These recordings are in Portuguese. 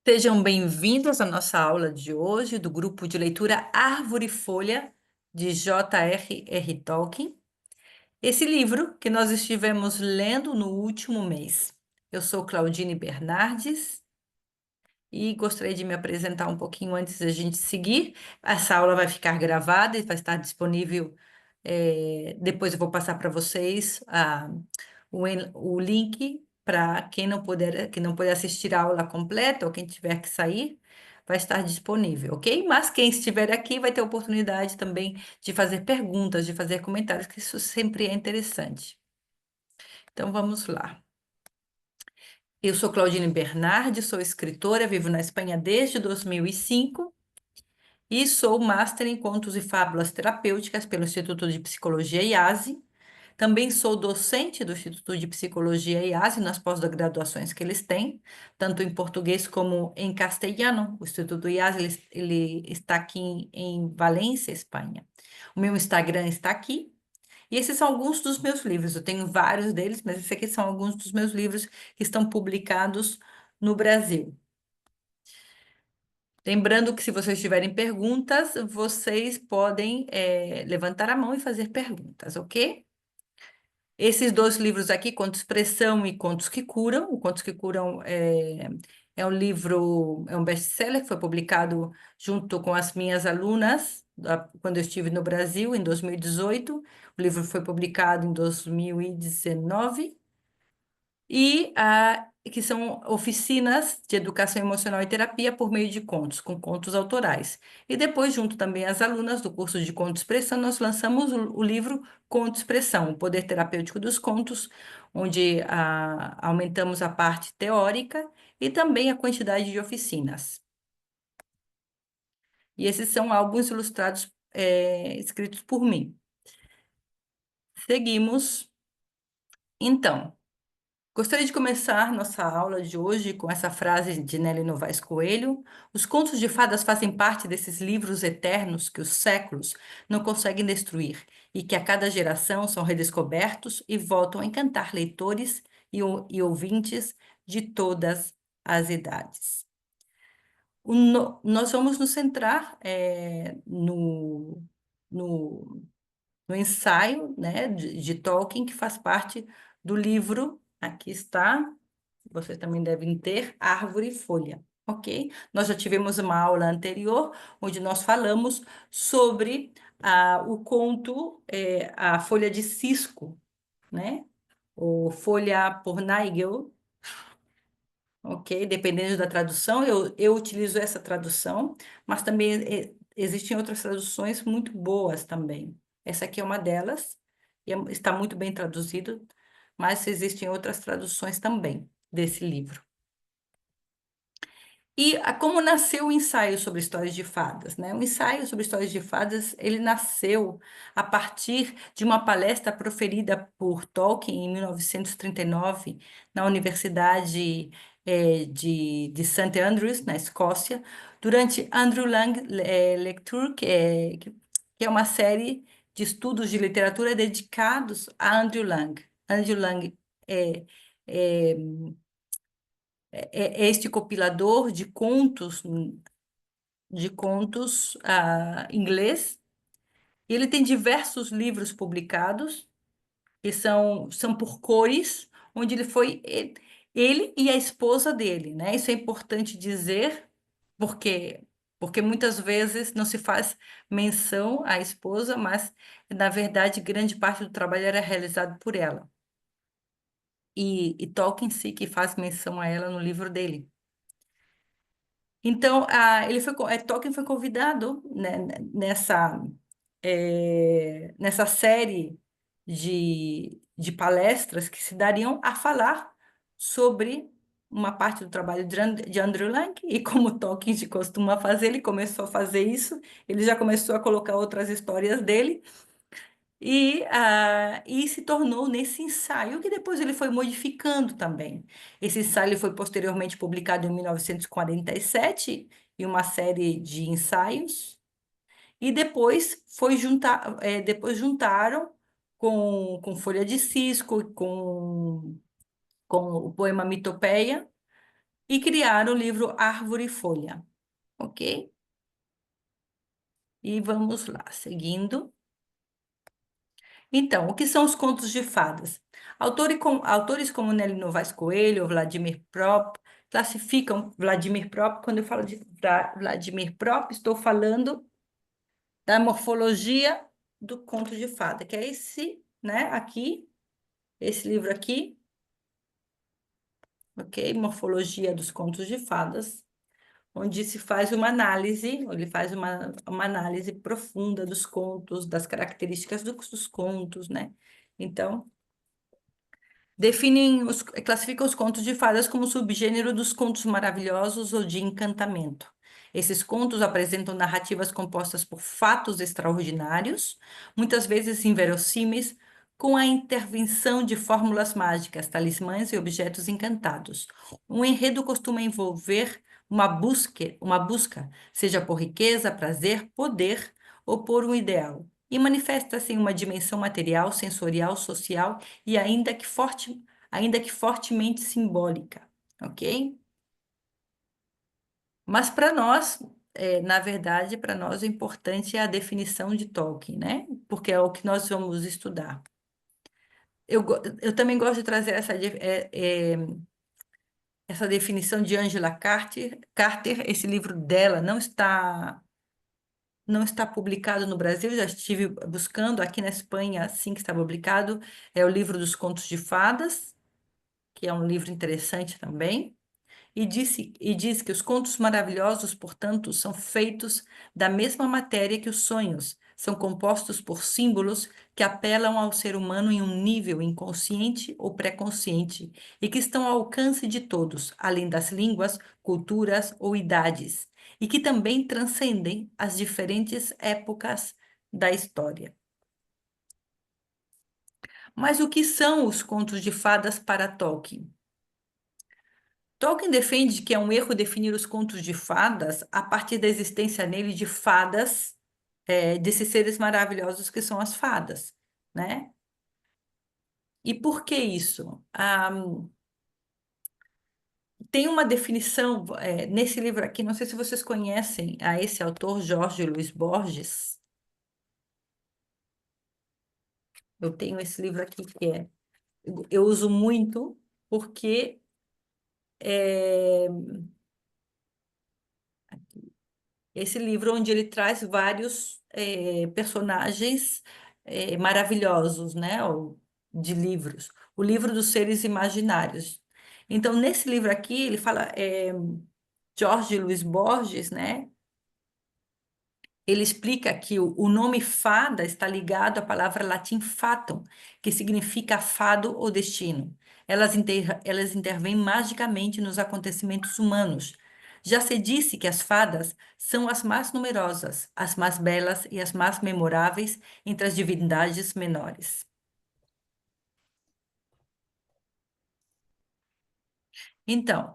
Sejam bem-vindos à nossa aula de hoje do grupo de leitura Árvore e Folha, de J.R.R. Tolkien. Esse livro que nós estivemos lendo no último mês. Eu sou Claudine Bernardes e gostaria de me apresentar um pouquinho antes da gente seguir. Essa aula vai ficar gravada e vai estar disponível. Depois eu vou passar para vocês o link para quem não puder assistir a aula completa ou quem tiver que sair, vai estar disponível, ok? Mas quem estiver aqui vai ter a oportunidade também de fazer perguntas, de fazer comentários, que isso sempre é interessante. Então vamos lá. Eu sou Claudine Bernardi, sou escritora, vivo na Espanha desde 2005 e sou Master em Contos e Fábulas Terapêuticas pelo Instituto de Psicologia IASE. Também sou docente do Instituto de Psicologia IASE nas pós-graduações que eles têm, tanto em português como em castelhano. O Instituto IASE ele está aqui em Valência, Espanha. O meu Instagram está aqui. E esses são alguns dos meus livros. Eu tenho vários deles, mas esses aqui são alguns dos meus livros que estão publicados no Brasil. Lembrando que se vocês tiverem perguntas, vocês podem levantar a mão e fazer perguntas, ok? Esses dois livros aqui, Contos Expressão e Contos que Curam. O Contos que Curam é um livro, é um best-seller que foi publicado junto com as minhas alunas quando eu estive no Brasil, em 2018. O livro foi publicado em 2019 que são oficinas de educação emocional e terapia por meio de contos, com contos autorais. E depois, junto também às alunas do curso de Conto Expressão, nós lançamos o livro Conto Expressão, o poder terapêutico dos contos, onde aumentamos a parte teórica e também a quantidade de oficinas. E esses são álbuns ilustrados, escritos por mim. Seguimos. Então, gostaria de começar nossa aula de hoje com essa frase de Nelly Novaes Coelho: os contos de fadas fazem parte desses livros eternos que os séculos não conseguem destruir e que a cada geração são redescobertos e voltam a encantar leitores e ouvintes de todas as idades. Nós vamos nos centrar no, no ensaio, né, de Tolkien, que faz parte do livro. Aqui está. Vocês também devem ter Árvore e Folha, ok? Nós já tivemos uma aula anterior onde nós falamos sobre o conto A Folha de Cisco, né? Ou Folha por Nigel, ok? Dependendo da tradução, eu utilizo essa tradução, mas também existem outras traduções muito boas também. Essa aqui é uma delas, e está muito bem traduzido, mas existem outras traduções também desse livro. E como nasceu o ensaio sobre histórias de fadas, né? O ensaio sobre histórias de fadas, ele nasceu a partir de uma palestra proferida por Tolkien em 1939 na Universidade de St. Andrews, na Escócia, durante Andrew Lang Lecture, que é uma série de estudos de literatura dedicados a Andrew Lang. Andrew Lang é, é é este compilador de contos inglês. Ele tem diversos livros publicados, que são por cores, onde ele e a esposa dele, né? Isso é importante dizer, porque, porque muitas vezes não se faz menção à esposa, mas, na verdade, grande parte do trabalho era realizado por ela. E Tolkien sim que faz menção a ela no livro dele. Então, Tolkien foi convidado, né, nessa série de palestras que se dariam a falar sobre uma parte do trabalho de Andrew Lang, e como Tolkien costuma fazer, ele começou a fazer isso, ele já começou a colocar outras histórias dele, e se tornou nesse ensaio, que depois ele foi modificando também. Esse ensaio foi posteriormente publicado em 1947, em uma série de ensaios, e depois depois juntaram com Folha de Cisco, com o poema Mitopeia, e criaram o livro Árvore e Folha, ok? E vamos lá, seguindo. Então, o que são os contos de fadas? Autores como Nelly Novaes Coelho ou Vladimir Prop classificam Vladimir Prop. Quando eu falo de Vladimir Prop, estou falando da morfologia do conto de fada, que é esse, né, aqui, esse livro aqui, ok? Morfologia dos contos de fadas, onde se faz uma análise, ele faz uma análise profunda dos contos, das características dos contos, né? Então, classificam os contos de fadas como subgênero dos contos maravilhosos ou de encantamento. Esses contos apresentam narrativas compostas por fatos extraordinários, muitas vezes inverossímeis, com a intervenção de fórmulas mágicas, talismãs e objetos encantados. Um enredo costuma envolver uma busca, seja por riqueza, prazer, poder ou por um ideal, e manifesta-se em uma dimensão material, sensorial, social e ainda que fortemente simbólica, ok? Mas para nós, na verdade, para nós o importante é a definição de Tolkien, né? Porque é o que nós vamos estudar. Eu também gosto de trazer essa definição de Angela Carter. Esse livro dela não está publicado no Brasil, já estive buscando aqui na Espanha, assim que está publicado, é o livro dos Contos de Fadas, que é um livro interessante também. E diz que os contos maravilhosos, portanto, são feitos da mesma matéria que os sonhos, são compostos por símbolos que apelam ao ser humano em um nível inconsciente ou pré-consciente e que estão ao alcance de todos, além das línguas, culturas ou idades, e que também transcendem as diferentes épocas da história. Mas o que são os contos de fadas para Tolkien? Tolkien defende que é um erro definir os contos de fadas a partir da existência nele de fadas, desses seres maravilhosos que são as fadas, né? E por que isso? Tem uma definição, nesse livro aqui, não sei se vocês conhecem a esse autor, Jorge Luiz Borges. Eu tenho esse livro aqui eu uso muito porque é, esse livro onde ele traz vários personagens maravilhosos, né? De livros. O livro dos seres imaginários. Então, nesse livro aqui, ele fala, Jorge Luiz Borges, né? Ele explica que o nome fada está ligado à palavra latim fatum, que significa fado ou destino. Elas intervêm magicamente nos acontecimentos humanos. Já se disse que as fadas são as mais numerosas, as mais belas e as mais memoráveis entre as divindades menores. Então,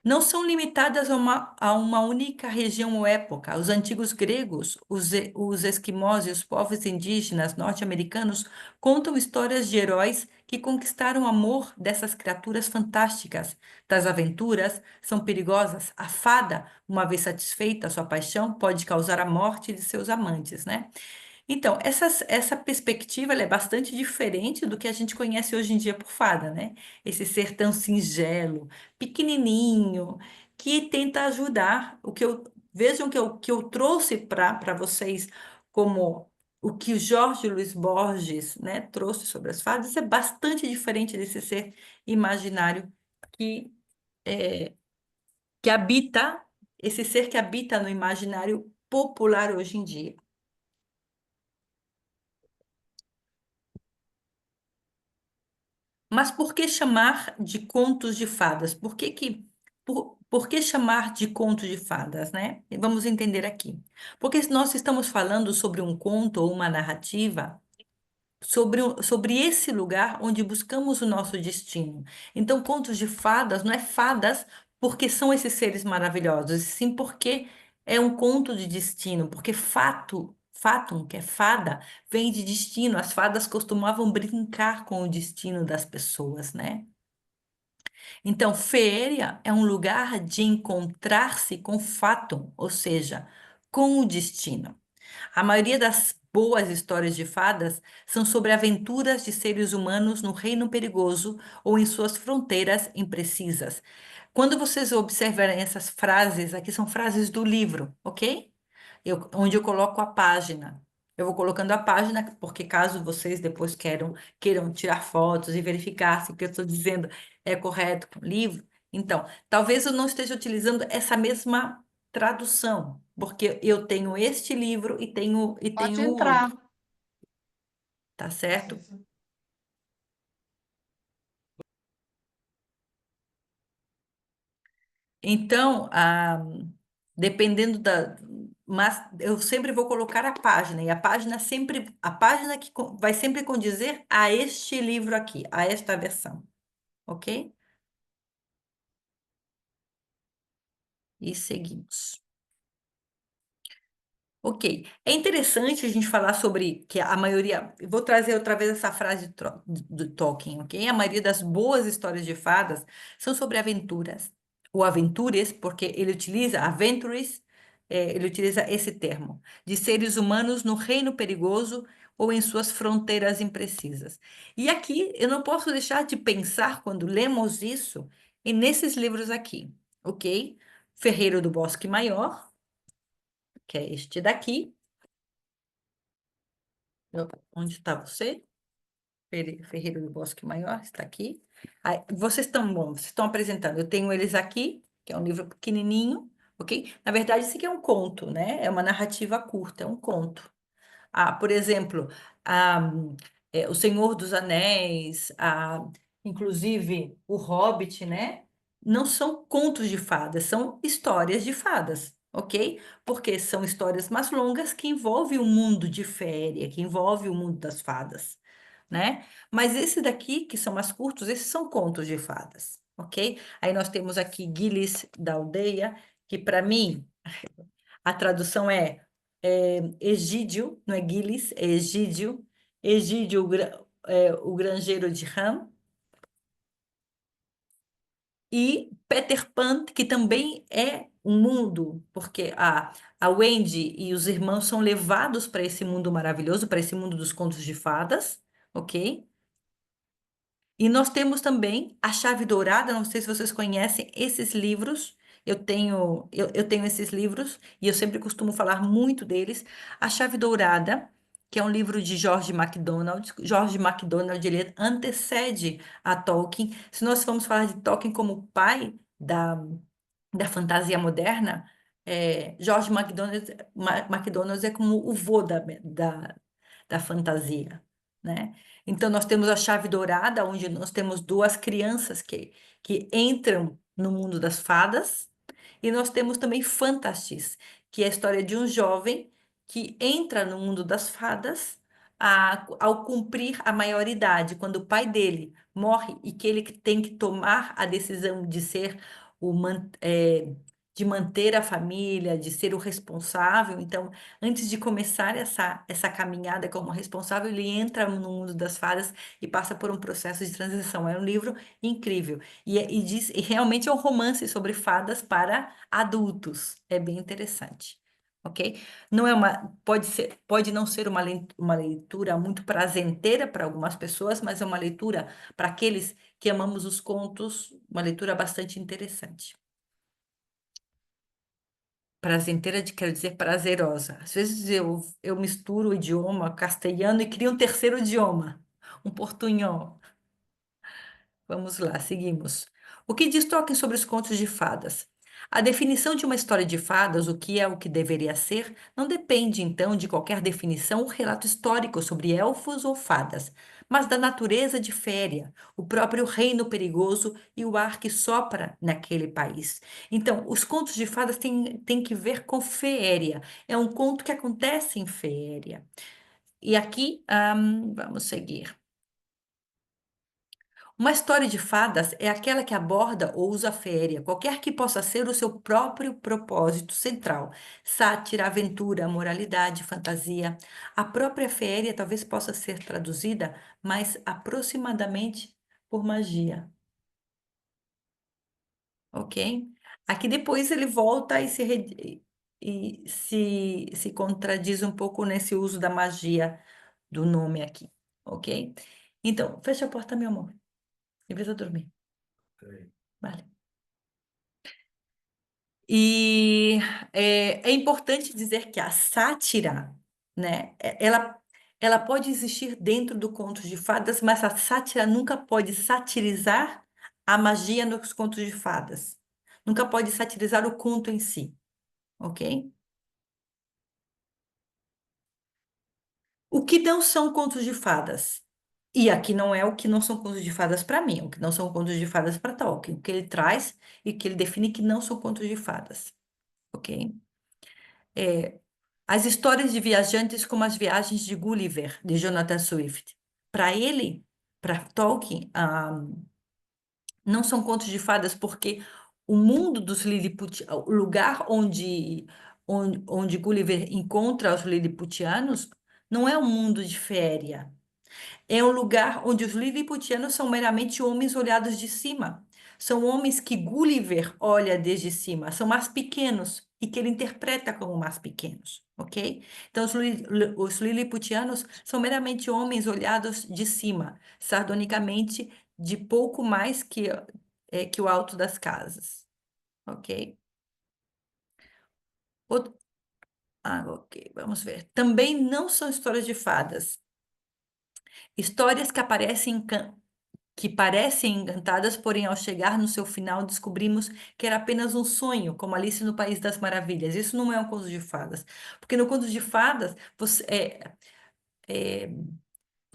não são limitadas a uma única região ou época. Os antigos gregos, os esquimós e os povos indígenas norte-americanos contam histórias de heróis que conquistaram o amor dessas criaturas fantásticas. Das aventuras são perigosas. A fada, uma vez satisfeita a sua paixão, pode causar a morte de seus amantes, né? Então, essa perspectiva ela é bastante diferente do que a gente conhece hoje em dia por fada, né? Esse ser tão singelo, pequenininho, que tenta ajudar. Vejam que eu trouxe para vocês como o que o Jorge Luiz Borges, né, trouxe sobre as fadas é bastante diferente desse ser imaginário que, é, que habita, esse ser que habita no imaginário popular hoje em dia. Mas por que chamar de contos de fadas? Por que chamar de conto de fadas, né? Vamos entender aqui. Porque nós estamos falando sobre um conto ou uma narrativa sobre esse lugar onde buscamos o nosso destino. Então, contos de fadas não é fadas porque são esses seres maravilhosos, e sim porque é um conto de destino, porque fatum, que é fada, vem de destino. As fadas costumavam brincar com o destino das pessoas, né? Então, feria é um lugar de encontrar-se com o fato, ou seja, com o destino. A maioria das boas histórias de fadas são sobre aventuras de seres humanos no reino perigoso ou em suas fronteiras imprecisas. Quando vocês observarem essas frases, aqui são frases do livro, ok? Onde eu coloco a página. Eu vou colocando a página, porque caso vocês depois queiram tirar fotos e verificar se o que eu estou dizendo é correto com o livro, então, talvez eu não esteja utilizando essa mesma tradução, porque eu tenho este livro e tenho Pode o entrar. outro, tá certo? Então, dependendo da. Mas eu sempre vou colocar a página, e a página que vai sempre condizer a este livro aqui, a esta versão, ok? E seguimos. Ok. É interessante a gente falar sobre que a maioria. Eu vou trazer outra vez essa frase do Tolkien, ok? A maioria das boas histórias de fadas são sobre aventuras, ou aventures, porque ele utiliza aventures, ele utiliza esse termo, de seres humanos no reino perigoso ou em suas fronteiras imprecisas. E aqui eu não posso deixar de pensar, quando lemos isso, e nesses livros aqui, ok? Ferreiro do Bosque Maior, que é este daqui. Onde está você? Ferreiro do Bosque Maior, está aqui. Aí, vocês estão apresentando. Eu tenho eles aqui, que é um livro pequenininho, ok? Na verdade, isso aqui é um conto, né? É uma narrativa curta, é um conto. Por exemplo, ah, O Senhor dos Anéis, inclusive o Hobbit, né? Não são contos de fadas, são histórias de fadas, ok? Porque são histórias mais longas que envolvem o mundo de féria, que envolve o mundo das fadas, né? Mas esse daqui, que são mais curtos, esses são contos de fadas, ok? Aí nós temos aqui Gillis da Aldeia, que para mim a tradução é Egídio, não é Gillis, é Egídio. Egídio, o granjeiro de Ham. E Peter Pan, que também é um mundo, porque a Wendy e os irmãos são levados para esse mundo maravilhoso, para esse mundo dos contos de fadas, ok? E nós temos também A Chave Dourada, não sei se vocês conhecem esses livros. Eu tenho esses livros e eu sempre costumo falar muito deles. A Chave Dourada, que é um livro de George MacDonald. George MacDonald, ele antecede a Tolkien. Se nós formos falar de Tolkien como o pai da fantasia moderna, George MacDonald é como o vô da fantasia, né? Então, nós temos a Chave Dourada, onde nós temos duas crianças que entram no mundo das fadas, e nós temos também Fantastis, que é a história de um jovem que entra no mundo das fadas ao cumprir a maioridade, quando o pai dele morre e que ele tem que tomar a decisão de ser o man- é, de manter a família, de ser o responsável. Então, antes de começar essa caminhada como responsável, ele entra no mundo das fadas e passa por um processo de transição. É um livro incrível. E realmente é um romance sobre fadas para adultos. É bem interessante. Ok? Não é pode não ser uma leitura muito prazenteira para algumas pessoas, mas é uma leitura para aqueles que amamos os contos, uma leitura bastante interessante. Prazenteira quer dizer prazerosa. Às vezes eu misturo o idioma castelhano e crio um terceiro idioma, um portunhol. Vamos lá, seguimos. O que diz Tolkien sobre os contos de fadas? A definição de uma história de fadas, o que é o que deveria ser, não depende então de qualquer definição ou relato histórico sobre elfos ou fadas, mas da natureza de Féria, o próprio reino perigoso e o ar que sopra naquele país. Então, os contos de fadas têm que ver com Féria. É um conto que acontece em Féria. E aqui, vamos seguir. Uma história de fadas é aquela que aborda ou usa a féria, qualquer que possa ser o seu próprio propósito central. Sátira, aventura, moralidade, fantasia. A própria féria talvez possa ser traduzida mais aproximadamente por magia. ok? Aqui depois ele volta e se contradiz um pouco nesse uso da magia do nome aqui, ok? Então, fecha a porta, meu amor, e vai dormir. Vale. E é importante dizer que a sátira, né, ela pode existir dentro do conto de fadas, mas a sátira nunca pode satirizar a magia nos contos de fadas. Nunca pode satirizar o conto em si, ok? O que não são contos de fadas? E aqui não é o que não são contos de fadas para mim, o que não são contos de fadas para Tolkien, o que ele traz e o que ele define que não são contos de fadas, ok? É, as histórias de viajantes como as viagens de Gulliver, de Jonathan Swift. Para ele, para Tolkien, não são contos de fadas porque o mundo dos Lilliputianos, o lugar onde Gulliver encontra os Lilliputianos, não é um mundo de féria. É um lugar onde os liliputianos são meramente homens olhados de cima. São homens que Gulliver olha desde cima, são mais pequenos e que ele interpreta como mais pequenos, ok? Então, os liliputianos são meramente homens olhados de cima, sardonicamente, de pouco mais que o alto das casas, ok? Out- ok, vamos ver. Também não são histórias de fadas. Histórias que parecem encantadas, porém, ao chegar no seu final, descobrimos que era apenas um sonho, como Alice no País das Maravilhas. Isso não é um conto de fadas, porque no conto de fadas, o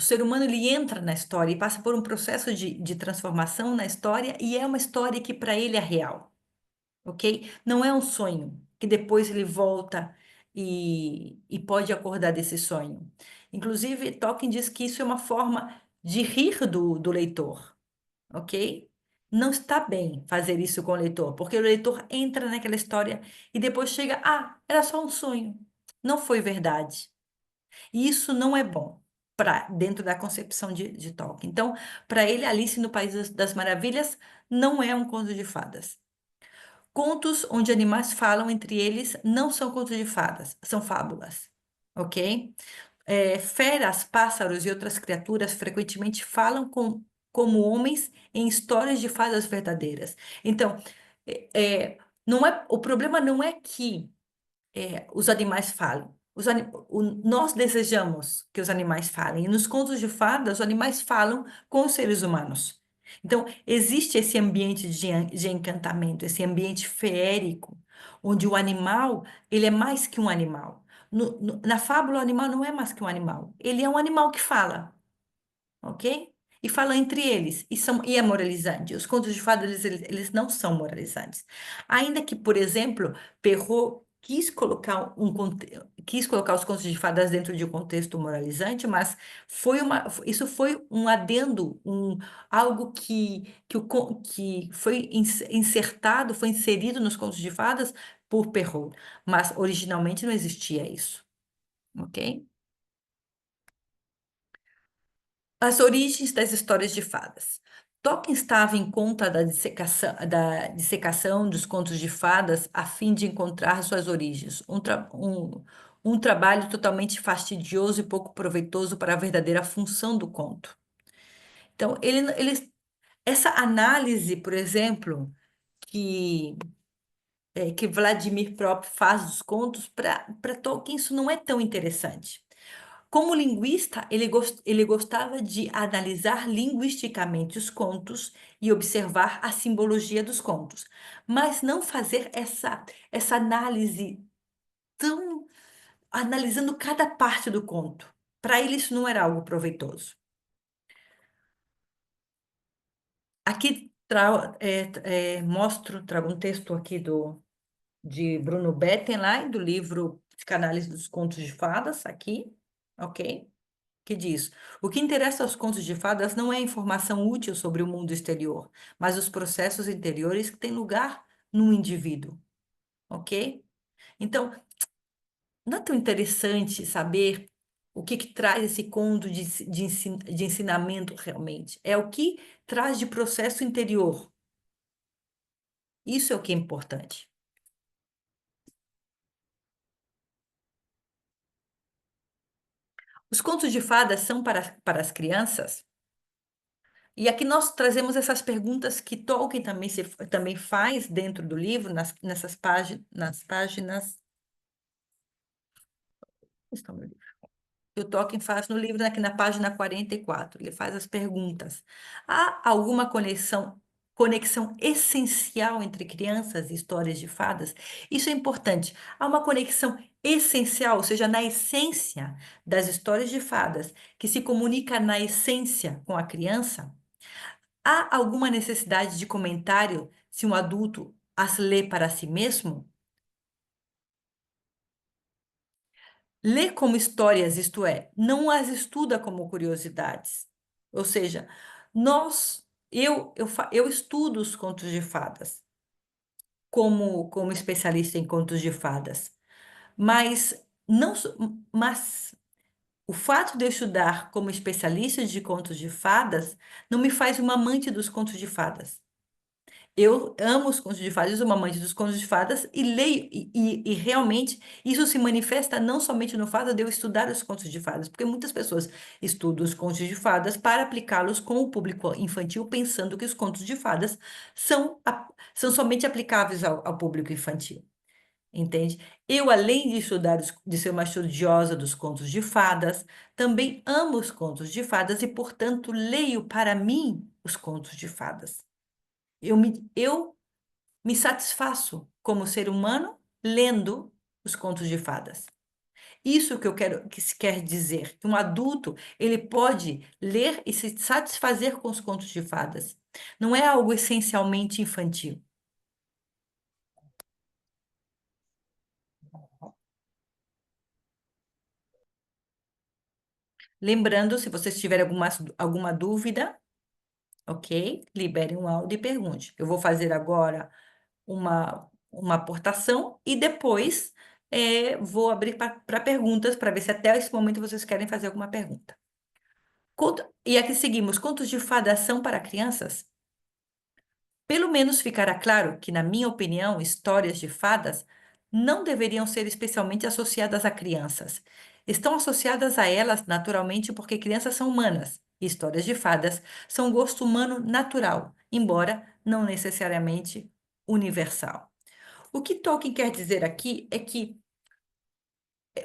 ser humano ele entra na história e passa por um processo de transformação na história, e é uma história que para ele é real, ok? Não é um sonho, que depois ele volta e pode acordar desse sonho. Inclusive, Tolkien diz que isso é uma forma de rir do leitor, ok? Não está bem fazer isso com o leitor, porque o leitor entra naquela história e depois chega, era só um sonho, não foi verdade. E isso não é bom dentro da concepção de Tolkien. Então, para ele, Alice no País das Maravilhas não é um conto de fadas. Contos onde animais falam entre eles não são contos de fadas, são fábulas, ok? Feras, pássaros e outras criaturas frequentemente falam como homens em histórias de fadas verdadeiras. Então, o problema não é que os animais falam. Nós desejamos que os animais falem. E nos contos de fadas, os animais falam com os seres humanos. Então, existe esse ambiente de encantamento, esse ambiente feérico, onde o animal, ele é mais que um animal. Na fábula, o animal não é mais que um animal. Ele é um animal que fala, ok? E fala entre eles, e é moralizante. Os contos de fadas, eles não são moralizantes. Ainda que, por exemplo, Perrault quis colocar os contos de fadas dentro de um contexto moralizante, mas isso foi um adendo, algo que foi insertado, foi inserido nos contos de fadas por Perrault, mas originalmente não existia isso, ok? As origens das histórias de fadas. Tolkien estava em conta da dissecação dos contos de fadas a fim de encontrar suas origens. Um trabalho totalmente fastidioso e pouco proveitoso para a verdadeira função do conto. Então, essa análise, por exemplo, que, que Vladimir próprio faz dos contos, para Tolkien isso não é tão interessante. Como linguista, ele gostava de analisar linguisticamente os contos e observar a simbologia dos contos, mas não fazer essa análise tão analisando cada parte do conto. Para ele, isso não era algo proveitoso. Aqui trago um texto aqui de Bruno Bettenlein, do livro Psicanálise dos Contos de Fadas, aqui, ok? Que diz: o que interessa aos contos de fadas não é a informação útil sobre o mundo exterior, mas os processos interiores que têm lugar no indivíduo, ok? Então, não é tão interessante saber o que traz esse conto de ensinamento realmente. É o que traz de processo interior, Isso é o que é importante. Os contos de fadas são para as crianças, e aqui nós trazemos essas perguntas que Tolkien também faz dentro do livro, nas páginas. Estão no livro. Que o Tolkien faz no livro, aqui na página 44. Ele faz as perguntas. Há alguma conexão essencial entre crianças e histórias de fadas? Isso é importante. Há uma conexão essencial, ou seja, na essência das histórias de fadas, que se comunica na essência com a criança? Há alguma necessidade de comentário se um adulto as lê para si mesmo? Lê como histórias, isto é, não as estuda como curiosidades. Ou seja, eu estudo os contos de fadas como especialista em contos de fadas, mas não, so- mas o fato de eu estudar como especialista de contos de fadas não me faz uma amante dos contos de fadas. Eu amo os contos de fadas, eu sou uma amante dos contos de fadas e leio, e realmente isso se manifesta não somente no fato de eu estudar os contos de fadas, porque muitas pessoas estudam os contos de fadas para aplicá-los com o público infantil, pensando que os contos de fadas são somente aplicáveis ao público infantil, entende? Eu, além de de ser uma estudiosa dos contos de fadas, também amo os contos de fadas e, portanto, leio para mim os contos de fadas. Eu me satisfaço como ser humano lendo os contos de fadas. Isso que eu quero que se quer dizer, que um adulto, ele pode ler e se satisfazer com os contos de fadas. Não é algo essencialmente infantil. Lembrando, se vocês tiverem alguma dúvida, ok? Libere um áudio e pergunte. Eu vou fazer agora uma aportação e depois vou abrir para perguntas, para ver se até esse momento vocês querem fazer alguma pergunta. E aqui seguimos. Contos de fada são para crianças? Pelo menos ficará claro que, na minha opinião, histórias de fadas não deveriam ser especialmente associadas a crianças. Estão associadas a elas naturalmente porque crianças são humanas. E histórias de fadas são um gosto humano natural, embora não necessariamente universal. O que Tolkien quer dizer aqui é que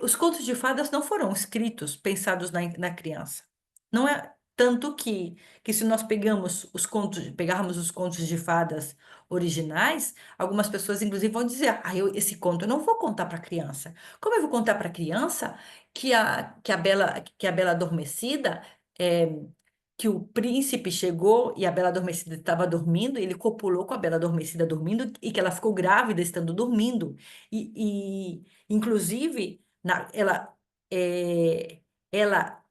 os contos de fadas não foram escritos pensados na criança. Não é tanto que se nós pegarmos os contos de fadas originais, algumas pessoas inclusive vão dizer, esse conto eu não vou contar para criança. Como eu vou contar para criança que a Bela Adormecida é, que o príncipe chegou e a Bela Adormecida estava dormindo, e ele copulou com a Bela Adormecida dormindo e que ela ficou grávida estando dormindo. Inclusive, é, ela,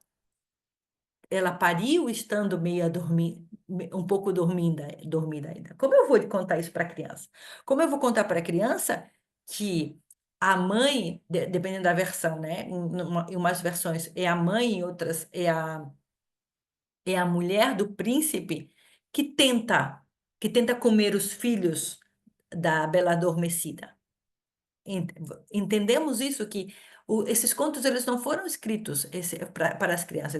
ela pariu estando um pouco dormida ainda. Como eu vou contar isso para a criança? Como eu vou contar para a criança que a mãe, dependendo da versão, né? Em umas versões é a mãe, em outras é a mulher do príncipe que tenta, que tenta comer os filhos da Bela Adormecida. Ent- Entendemos isso que esses contos eles não foram escritos para as crianças,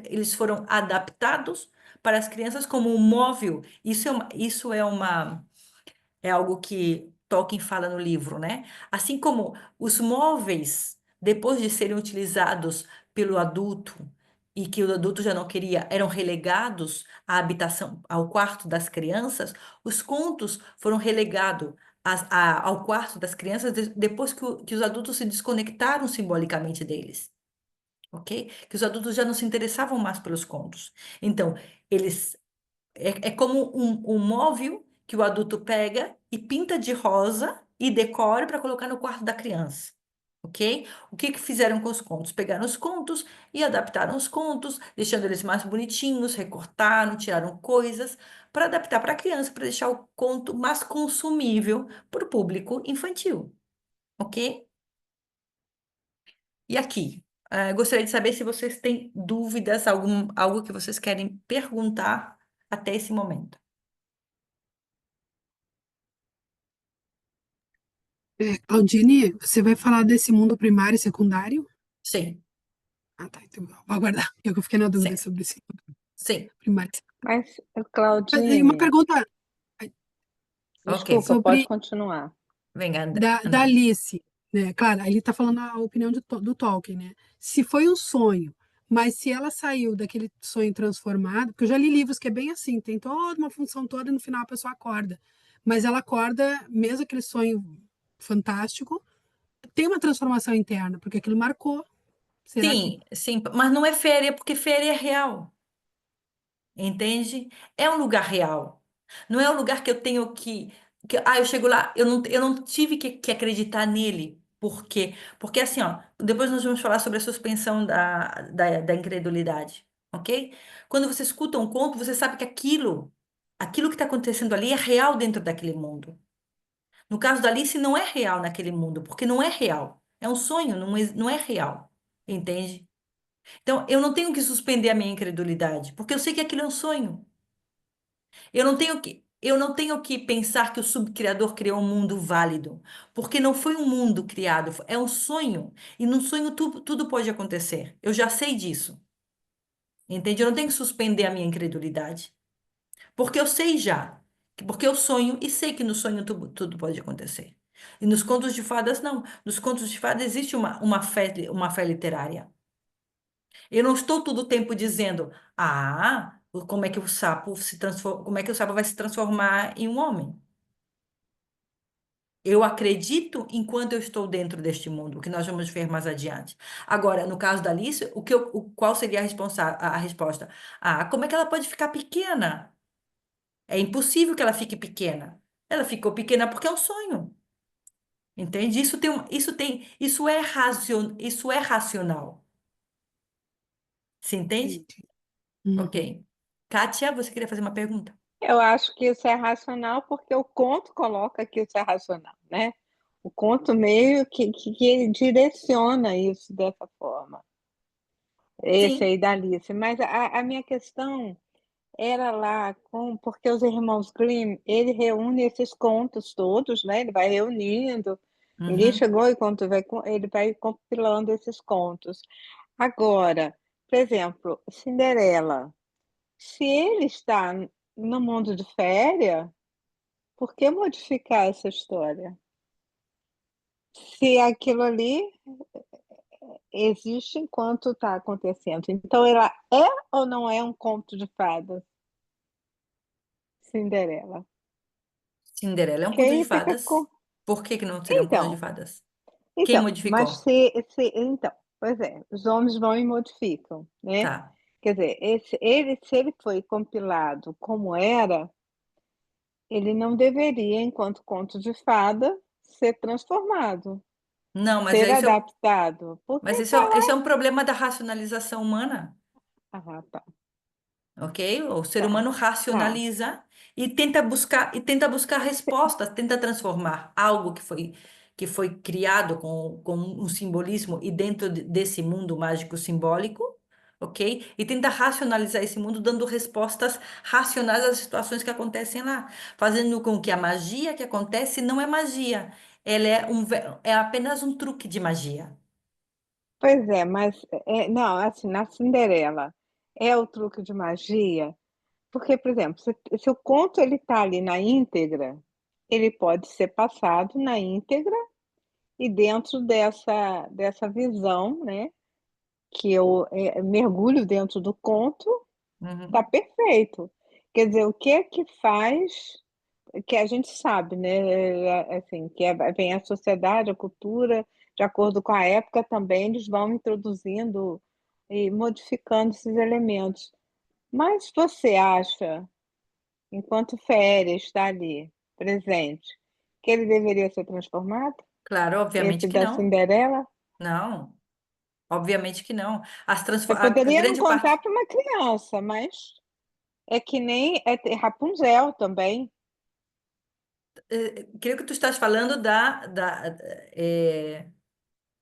eles foram adaptados para as crianças como um móvel. É algo que Tolkien fala no livro, né? Assim como os móveis, depois de serem utilizados pelo adulto e que o adulto já não queria, eram relegados à habitação, ao quarto das crianças, os contos foram relegados ao quarto das crianças depois que os adultos se desconectaram simbolicamente deles. Ok? Que os adultos já não se interessavam mais pelos contos. Então, eles é como um móvel que o adulto pega e pinta de rosa e decora para colocar no quarto da criança. Ok? O que que fizeram com os contos? Pegaram os contos e adaptaram os contos, deixando eles mais bonitinhos, recortaram, tiraram coisas para adaptar para a criança, para deixar o conto mais consumível para o público infantil. Ok? E aqui, gostaria de saber se vocês têm dúvidas, algo que vocês querem perguntar até esse momento. Claudine, você vai falar desse mundo primário e secundário? Sim, Ah, tá. Então, vou aguardar. Eu fiquei na dúvida sim, sobre esse sim. primário. Mas, E uma Claudine, pergunta Ok, desculpa, pode sobre continuar. venga, da André. Alice, né? Claro, ele está falando a opinião do Tolkien, né? Se foi um sonho, mas se ela saiu daquele sonho transformado, porque eu já li livros que é bem assim, tem toda uma função toda e no final a pessoa acorda. Mas ela acorda, mesmo aquele sonho fantástico, tem uma transformação interna, porque aquilo marcou. Será que Sim, sim, mas não é férias, porque férias é real, entende? É um lugar real. Não é um lugar que eu tenho eu chego lá, eu não tive que acreditar nele. Por quê? Porque assim, ó, depois nós vamos falar sobre a suspensão da incredulidade, ok? Quando você escuta um conto, você sabe que aquilo que está acontecendo ali é real dentro daquele mundo. No caso da Alice, não é real naquele mundo, porque não é real. É um sonho, não é real, entende? Então, eu não tenho que suspender a minha incredulidade, porque eu sei que aquilo é um sonho. Eu não tenho que pensar que o subcriador criou um mundo válido, porque não foi um mundo criado, é um sonho. E num sonho tudo pode acontecer. Eu já sei disso, entende? Eu não tenho que suspender a minha incredulidade, porque eu sei já, porque eu sonho e sei que no sonho tudo pode acontecer. E nos contos de fadas, não. Nos contos de fadas existe uma fé literária. Eu não estou todo o tempo dizendo, como é que o sapo se transforma, como é que o sapo vai se transformar em um homem? Eu acredito enquanto eu estou dentro deste mundo, o que nós vamos ver mais adiante. Agora, no caso da Alice, qual seria a resposta? Como é que ela pode ficar pequena? É impossível que ela fique pequena. Ela ficou pequena porque é um sonho. Entende? Isso é racional. Você entende? entendi. Ok. Uhum. Kátia, você queria fazer uma pergunta? Eu acho que isso é racional porque o conto coloca que isso é racional, né? O conto meio que direciona isso dessa forma, esse Sim. aí da Alice. Mas a minha questão era lá porque os irmãos Grimm, ele reúne esses contos todos, né? Ele vai reunindo. Ninguém Uhum. chegou e conto ele vai compilando esses contos. Agora, por exemplo, Cinderela. Se ele está no mundo de férias, por que modificar essa história? Se aquilo ali existe enquanto está acontecendo. Então, ela é ou não é um conto de fadas, Cinderela? Cinderela é um Que conto de aí fica fadas. com. Por que que não seria um conto de Então, fadas? Quem então, mas modificou? então, pois é, os homens vão e modificam, né? Tá. Quer dizer, se ele foi compilado como era, ele não deveria, enquanto conto de fada, ser transformado. Não, Ser adaptado, porque tá esse é um problema da racionalização humana. ah, tá, Ok? O ser tá, humano tá. racionaliza e tenta buscar respostas, tenta transformar algo que foi criado com um simbolismo e dentro desse mundo mágico simbólico, ok? E tenta racionalizar esse mundo dando respostas racionais às situações que acontecem lá, fazendo com que a magia que acontece não é magia, ela é apenas um truque de magia. Pois é, mas, não, assim, na Cinderela, é o truque de magia? Porque, por exemplo, se o conto ele tá ali na íntegra, ele pode ser passado na íntegra e dentro dessa visão, né, que eu, mergulho dentro do conto, tá Uhum. perfeito. Quer dizer, o que é que faz que a gente sabe, né, assim, que vem a sociedade, a cultura, de acordo com a época também, eles vão introduzindo e modificando esses elementos. Mas você acha, enquanto Férias está ali, presente, que ele deveria ser transformado? Claro, Esse obviamente que da não. Cinderela? Não. Obviamente que não. Você A poderia não grande contar parte. para uma criança, mas é que nem Rapunzel também. Creio que tu estás falando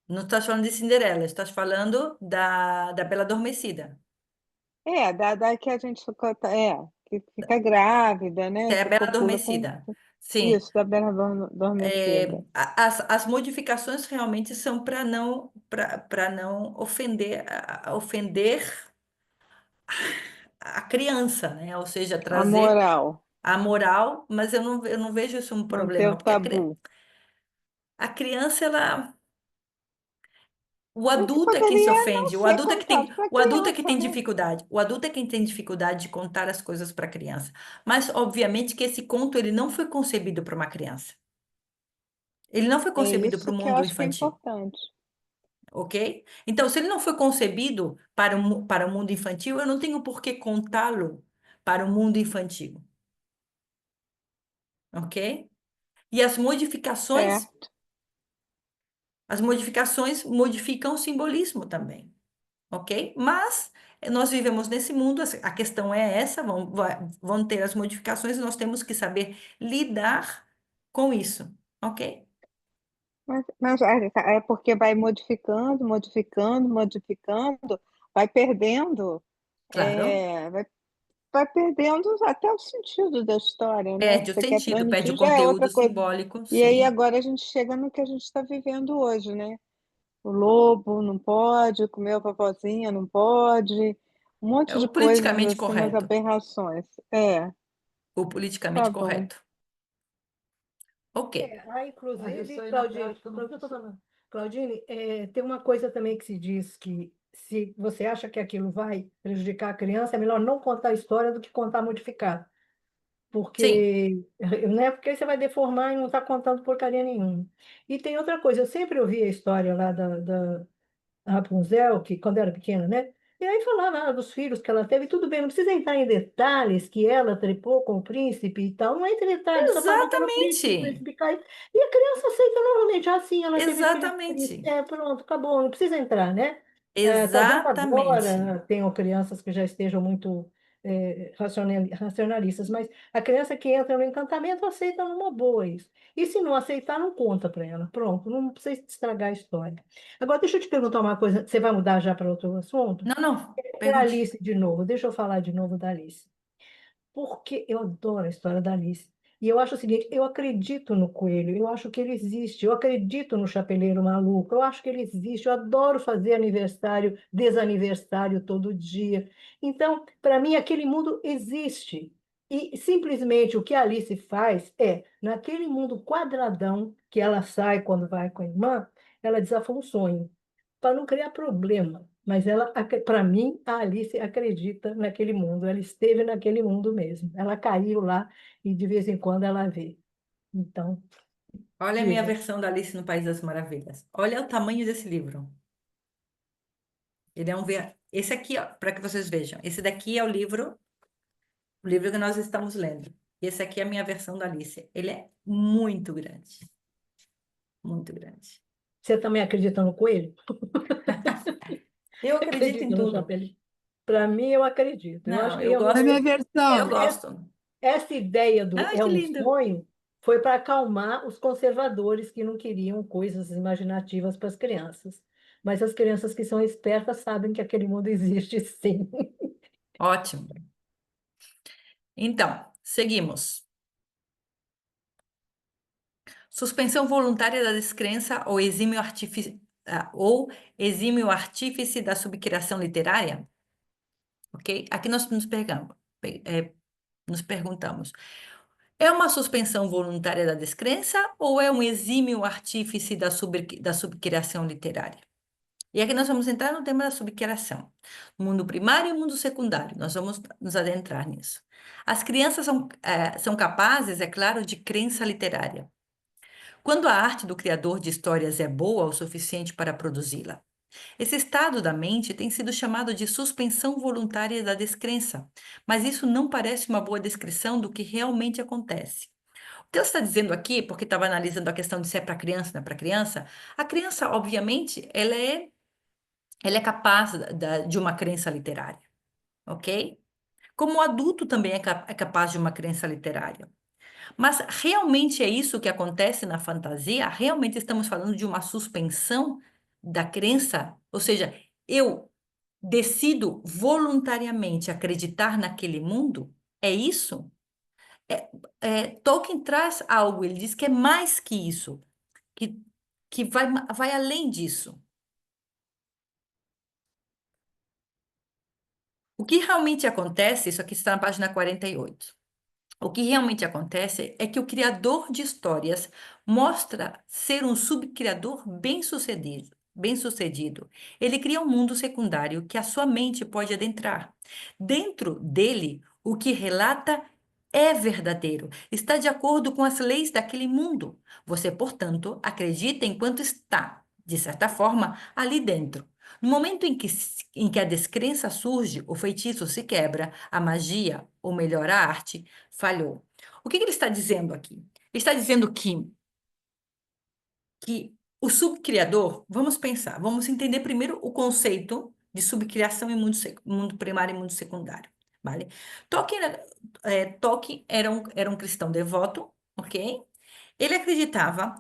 não estás falando de Cinderela, estás falando da Bela Adormecida. Da que a gente ficou, que fica grávida, Que né? é a Que Bela copula com. Adormecida. Sim. Isso, da Bela Adormecida. As modificações realmente são para não ofender, ofender a criança, né? Ou seja, A trazer moral, a moral, mas eu não vejo isso um manter problema, o porque tabu. a criança, ela. O Mas que adulto é quem se poderia não ofende, ser contado para o adulto é que criança, tem né? dificuldade, o adulto é quem tem dificuldade de contar as coisas para a criança. Mas, obviamente, que esse conto ele não foi concebido para uma criança. Ele não foi É concebido para o isso que eu mundo acho que é infantil, importante. ok? Então, se ele não foi concebido para o mundo infantil, eu não tenho por que contá-lo para o mundo infantil, ok? E Certo. as modificações modificam o simbolismo também. Ok? Mas nós vivemos nesse mundo, a questão é essa, vão ter as modificações e nós temos que saber lidar com isso, ok? Mas é porque vai modificando, modificando, modificando, vai perdendo, Claro, vai, vai perdendo até o sentido da história, né? Que perde o você quer sentido, perde o transmitir já é conteúdo outra coisa. simbólico, E aí sim. agora a gente chega no que a gente está vivendo hoje, né? O lobo não pode, comer a vovozinha não pode, um É monte o de coisas politicamente assim, umas correto, aberrações. É, o tá politicamente bom. correto. Ok. Inclusive, Claudine, eu tô falando. Claudine, tem uma coisa também que se diz que se você acha que aquilo vai prejudicar a criança, é melhor não contar a história do que contar modificado. Sim, Porque, né, porque aí você vai deformar e não está contando porcaria nenhuma. E tem outra coisa, eu sempre ouvi a história lá da a Rapunzel, que quando era pequena, né? E aí falava dos filhos que ela teve, tudo bem, não precisa entrar em detalhes que ela trepou com o príncipe e tal, não entra em detalhes, só fala que era o exatamente. príncipe caiu. E a criança aceita normalmente, assim, ela teve filho com o príncipe. Exatamente. Pronto, acabou, não precisa entrar, né? Talvez Exatamente. agora tenham crianças que já estejam muito racionalistas, mas a criança que entra no encantamento aceita numa boa isso. E se não aceitar, não conta para ela. Pronto, não precisa estragar a história. Agora, deixa eu te perguntar uma coisa. Você vai mudar já para outro assunto? Não, não, É da pergunte. Alice de novo. Deixa eu falar de novo da Alice. Porque eu adoro a história da Alice. E eu acho o seguinte, eu acredito no coelho, eu acho que ele existe, eu acredito no chapeleiro maluco, eu acho que ele existe, eu adoro fazer aniversário, desaniversário todo dia. Então, para mim, aquele mundo existe. E simplesmente o que a Alice faz é, naquele mundo quadradão que ela sai quando vai com a irmã, ela desafia um sonho para não criar problema. Mas ela, para mim, a Alice acredita naquele mundo. Ela esteve naquele mundo mesmo. Ela caiu lá e de vez em quando ela vê. Então, Olha a minha diga. versão da Alice no País das Maravilhas. Olha o tamanho desse livro. Ele é um esse aqui, ó, para que vocês vejam. Esse daqui é o livro que nós estamos lendo. E esse aqui é a minha versão da Alice. Ele é muito grande, muito grande. Você também acredita no coelho? Eu Você acredito em acredita no tudo. chapéu? Para mim, eu acredito. Eu acho Não, que eu Na gosto. minha Eu versão, gosto. essa ideia do Ai, é que um lindo. sonho foi para acalmar os conservadores que não queriam coisas imaginativas para as crianças. Mas as crianças que são espertas sabem que aquele mundo existe, sim. Ótimo. Então, seguimos. Suspensão voluntária da descrença ou exímio artífice da subcriação literária? Ok? Aqui nós nos perguntamos: é uma suspensão voluntária da descrença ou é um exímio artífice da subcriação literária? E aqui nós vamos entrar no tema da subcriação. Mundo primário e mundo secundário. Nós vamos nos adentrar nisso. As crianças são capazes, é claro, de crença literária. Quando a arte do criador de histórias é boa o suficiente para produzi-la. Esse estado da mente tem sido chamado de suspensão voluntária da descrença, mas isso não parece uma boa descrição do que realmente acontece. O que ela está dizendo aqui, porque estava analisando a questão de se é para criança, não é para criança, a criança, obviamente, ela é capaz de uma crença literária, ok? Como o adulto também é capaz de uma crença literária. Mas realmente é isso que acontece na fantasia? Realmente estamos falando de uma suspensão da crença? Ou seja, eu decido voluntariamente acreditar naquele mundo? É isso? Tolkien traz algo, ele diz que é mais que isso, que, que vai além disso. O que realmente acontece, isso aqui está na página 48. O que realmente acontece é que o criador de histórias mostra ser um subcriador bem-sucedido. Bem-sucedido. Ele cria um mundo secundário que a sua mente pode adentrar. Dentro dele, o que relata é verdadeiro, está de acordo com as leis daquele mundo. Você, portanto, acredita enquanto está, de certa forma, ali dentro. No momento em que a descrença surge, o feitiço se quebra, a magia, ou melhor, a arte, falhou. O que ele está dizendo aqui? Ele está dizendo que o subcriador, vamos pensar, vamos entender primeiro o conceito de subcriação em mundo primário e mundo secundário, vale? Tolkien era um cristão devoto, ok? Ele acreditava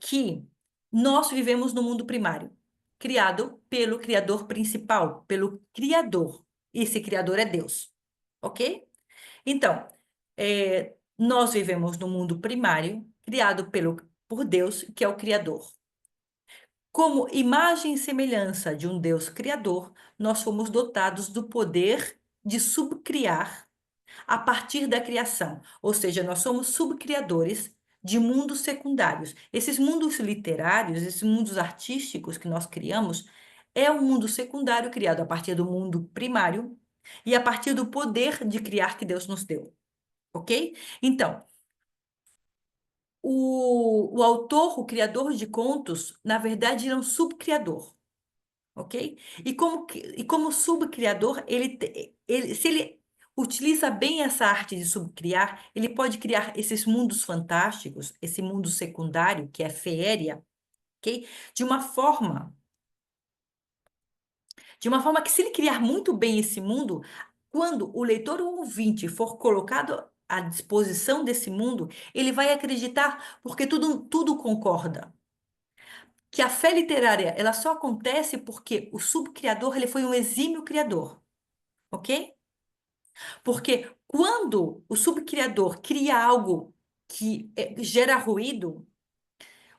que nós vivemos no mundo primário, criado pelo criador principal, pelo criador. Esse criador é Deus, ok? Então, nós vivemos no mundo primário, criado por Deus, que é o Criador. Como imagem e semelhança de um Deus criador, nós fomos dotados do poder de subcriar a partir da criação. Ou seja, nós somos subcriadores de mundos secundários. Esses mundos literários, esses mundos artísticos que nós criamos, é um mundo secundário criado a partir do mundo primário e a partir do poder de criar que Deus nos deu. Ok? Então, o autor, o criador de contos, na verdade, ele é um subcriador, ok? E como subcriador, se ele utiliza bem essa arte de subcriar, ele pode criar esses mundos fantásticos, esse mundo secundário, que é feéria, ok? De uma forma que, se ele criar muito bem esse mundo, quando o leitor ou ouvinte for colocado à disposição desse mundo, ele vai acreditar, porque tudo concorda. Que a fé literária, ela só acontece porque o subcriador, ele foi um exímio criador, ok? Porque quando o subcriador cria algo que gera ruído,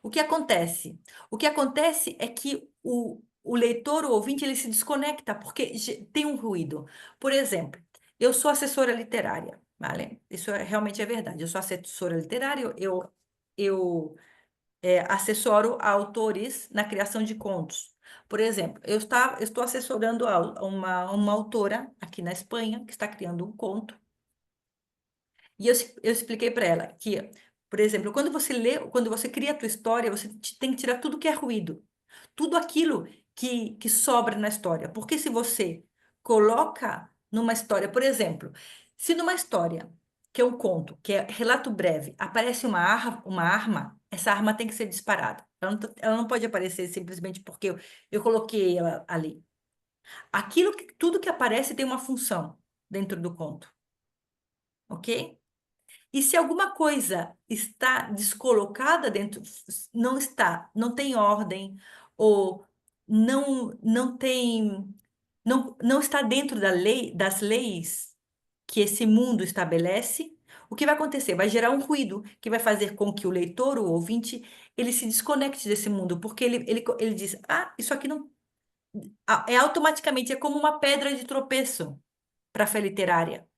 o que acontece? O que acontece é que o leitor, o ouvinte, ele se desconecta porque tem um ruído. Por exemplo, eu sou assessora literária, vale? Isso realmente é verdade. Eu sou assessora literária, eu assessoro autores na criação de contos. Por exemplo, eu estou assessorando uma autora aqui na Espanha que está criando um conto. E eu expliquei para ela que, por exemplo, quando você cria a tua história, você tem que tirar tudo que é ruído, tudo aquilo que sobra na história. Porque se você coloca numa história, por exemplo, se numa história, que é um conto, que é relato breve, aparece uma arma, essa arma tem que ser disparada. Ela não pode aparecer simplesmente porque eu coloquei ela ali. Tudo que aparece tem uma função dentro do conto, ok? E se alguma coisa está descolocada dentro, não tem ordem, ou não está dentro das leis que esse mundo estabelece, o que vai acontecer? Vai gerar um ruído que vai fazer com que o leitor, o ouvinte, ele se desconecte desse mundo, porque ele diz, isso aqui não. Automaticamente, é como uma pedra de tropeço para a fé literária,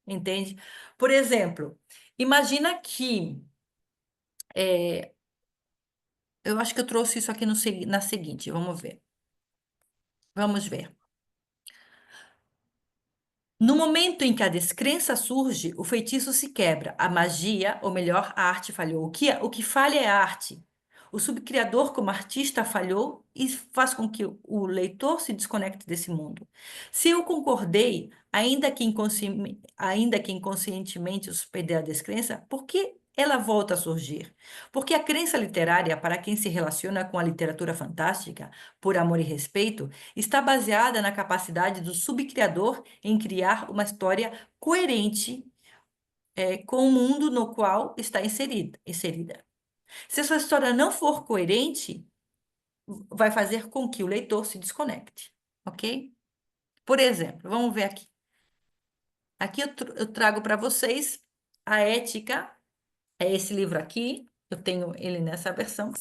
entende? Por exemplo, imagina que eu acho que eu trouxe isso aqui na seguinte, vamos ver. Vamos ver. No momento em que a descrença surge, o feitiço se quebra, a magia, ou melhor, a arte falhou. O que falha é a arte. O subcriador, como artista, falhou e faz com que o leitor se desconecte desse mundo. Se eu concordei, ainda que inconscientemente eu perder a descrença, por que ela volta a surgir? Porque a crença literária, para quem se relaciona com a literatura fantástica, por amor e respeito, está baseada na capacidade do subcriador em criar uma história coerente, com o mundo no qual está inserida. Se essa história não for coerente, vai fazer com que o leitor se desconecte, ok? Por exemplo, vamos ver aqui. Aqui eu trago para vocês A Ética é esse livro aqui. Eu tenho ele nessa versão.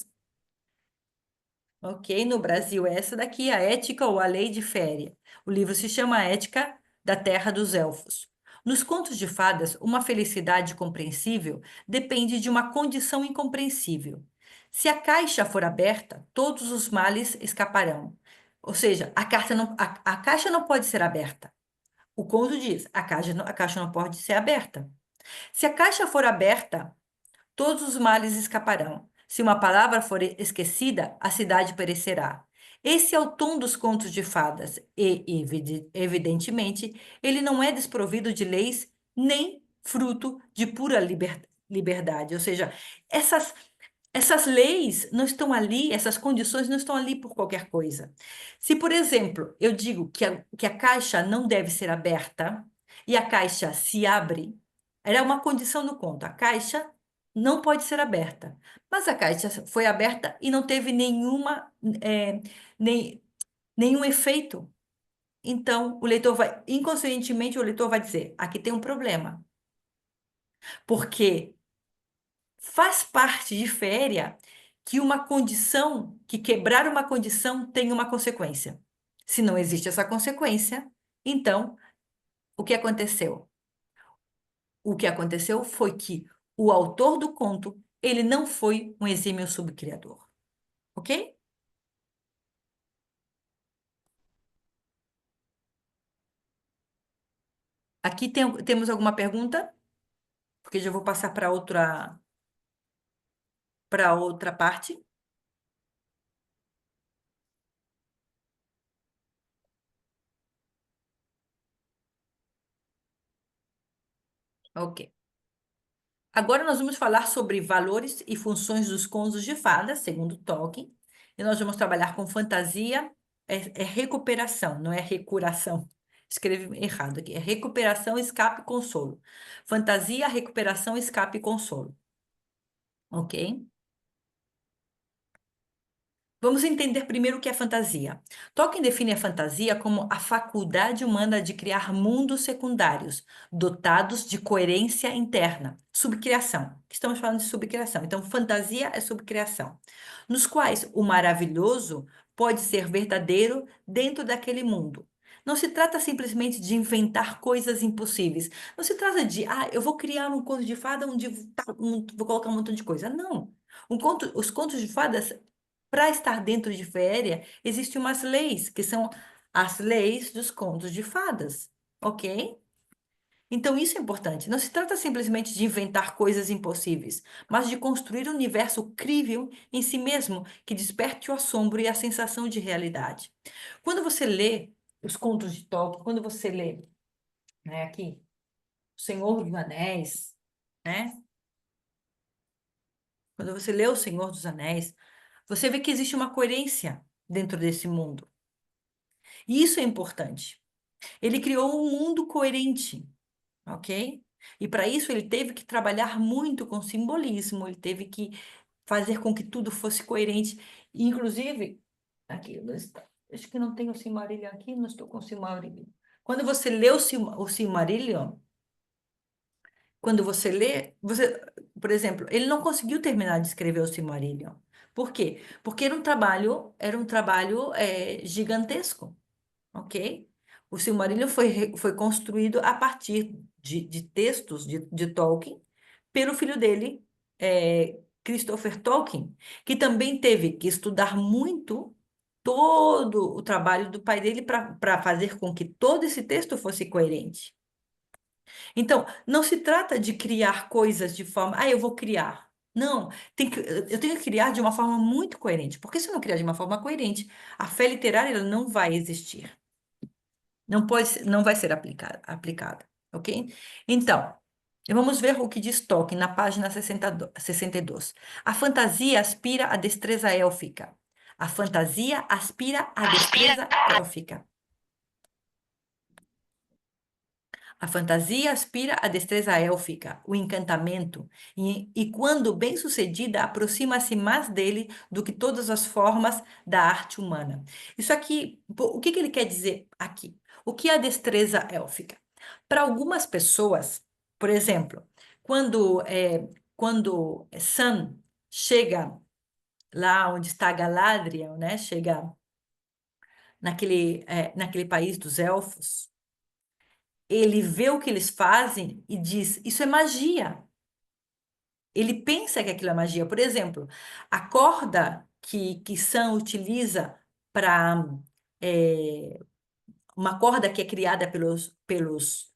Ok? No Brasil é essa daqui, A Ética ou a Lei de Féria. O livro se chama A Ética da Terra dos Elfos. Nos contos de fadas, uma felicidade compreensível depende de uma condição incompreensível. Se a caixa for aberta, todos os males escaparão. Ou seja, a caixa não pode ser aberta. O conto diz, a caixa não pode ser aberta. Se a caixa for aberta, todos os males escaparão. Se uma palavra for esquecida, a cidade perecerá. Esse é o tom dos contos de fadas, e, evidentemente, ele não é desprovido de leis nem fruto de pura liberdade. Ou seja, essas, essas leis não estão ali, essas condições não estão ali por qualquer coisa. Se, por exemplo, eu digo que a caixa não deve ser aberta e a caixa se abre, era uma condição no conto. A caixa não pode ser aberta. Mas a caixa foi aberta e não teve eh, nem, nenhum efeito. Então, inconscientemente, o leitor vai dizer: aqui tem um problema. Porque faz parte de féria que quebrar uma condição tem uma consequência. Se não existe essa consequência, então, o que aconteceu? O que aconteceu foi que o autor do conto, ele não foi um exímio subcriador, ok? Aqui temos alguma pergunta? Porque já vou passar para outra parte. Ok. Agora nós vamos falar sobre valores e funções dos contos de fadas, segundo Tolkien. E nós vamos trabalhar com fantasia, é recuperação, não é recuração. Escrevi errado aqui. É recuperação, escape e consolo. Fantasia, recuperação, escape e consolo. Ok? Vamos entender primeiro o que é fantasia. Tolkien define a fantasia como a faculdade humana de criar mundos secundários, dotados de coerência interna, subcriação. Estamos falando de subcriação. Então, fantasia é subcriação, nos quais o maravilhoso pode ser verdadeiro dentro daquele mundo. Não se trata simplesmente de inventar coisas impossíveis. Não se trata de, eu vou criar um conto de fada onde vou colocar um montão de coisa. Não. Os contos de fadas para estar dentro de féria, existem umas leis, que são as leis dos contos de fadas, ok? Então, isso é importante. Não se trata simplesmente de inventar coisas impossíveis, mas de construir um universo crível em si mesmo, que desperte o assombro e a sensação de realidade. Quando você lê os contos de Tolkien, quando você lê, né, aqui, O Senhor dos Anéis, né? Quando você lê O Senhor dos Anéis, você vê que existe uma coerência dentro desse mundo. E isso é importante. Ele criou um mundo coerente, ok? E para isso ele teve que trabalhar muito com simbolismo, ele teve que fazer com que tudo fosse coerente. Inclusive, aqui, acho que não tenho o Silmarillion aqui, não estou com o Silmarillion. Quando você lê o Silmarillion, quando você lê, por exemplo, ele não conseguiu terminar de escrever o Silmarillion. Por quê? Porque era um trabalho gigantesco. Ok? O Silmarillion foi construído a partir de textos de Tolkien pelo filho dele, Christopher Tolkien, que também teve que estudar muito todo o trabalho do pai dele para fazer com que todo esse texto fosse coerente. Então, não se trata de criar coisas de forma, eu vou criar. Não, eu tenho que criar de uma forma muito coerente, porque se eu não criar de uma forma coerente, a fé literária ela não vai existir. Não vai ser aplicada, ok? Então, vamos ver o que diz Tolkien na página 62. A fantasia aspira à destreza élfica. A fantasia aspira à destreza élfica. A fantasia aspira à destreza élfica, o encantamento, e quando bem-sucedida, aproxima-se mais dele do que todas as formas da arte humana. Isso aqui, o que ele quer dizer aqui? O que é a destreza élfica? Para algumas pessoas, por exemplo, quando Sam chega lá onde está Galadriel, né? Chega naquele país dos elfos, ele vê o que eles fazem e diz: Isso é magia. Ele pensa que aquilo é magia. Por exemplo, a corda que Sam utiliza para uma corda que é criada pelos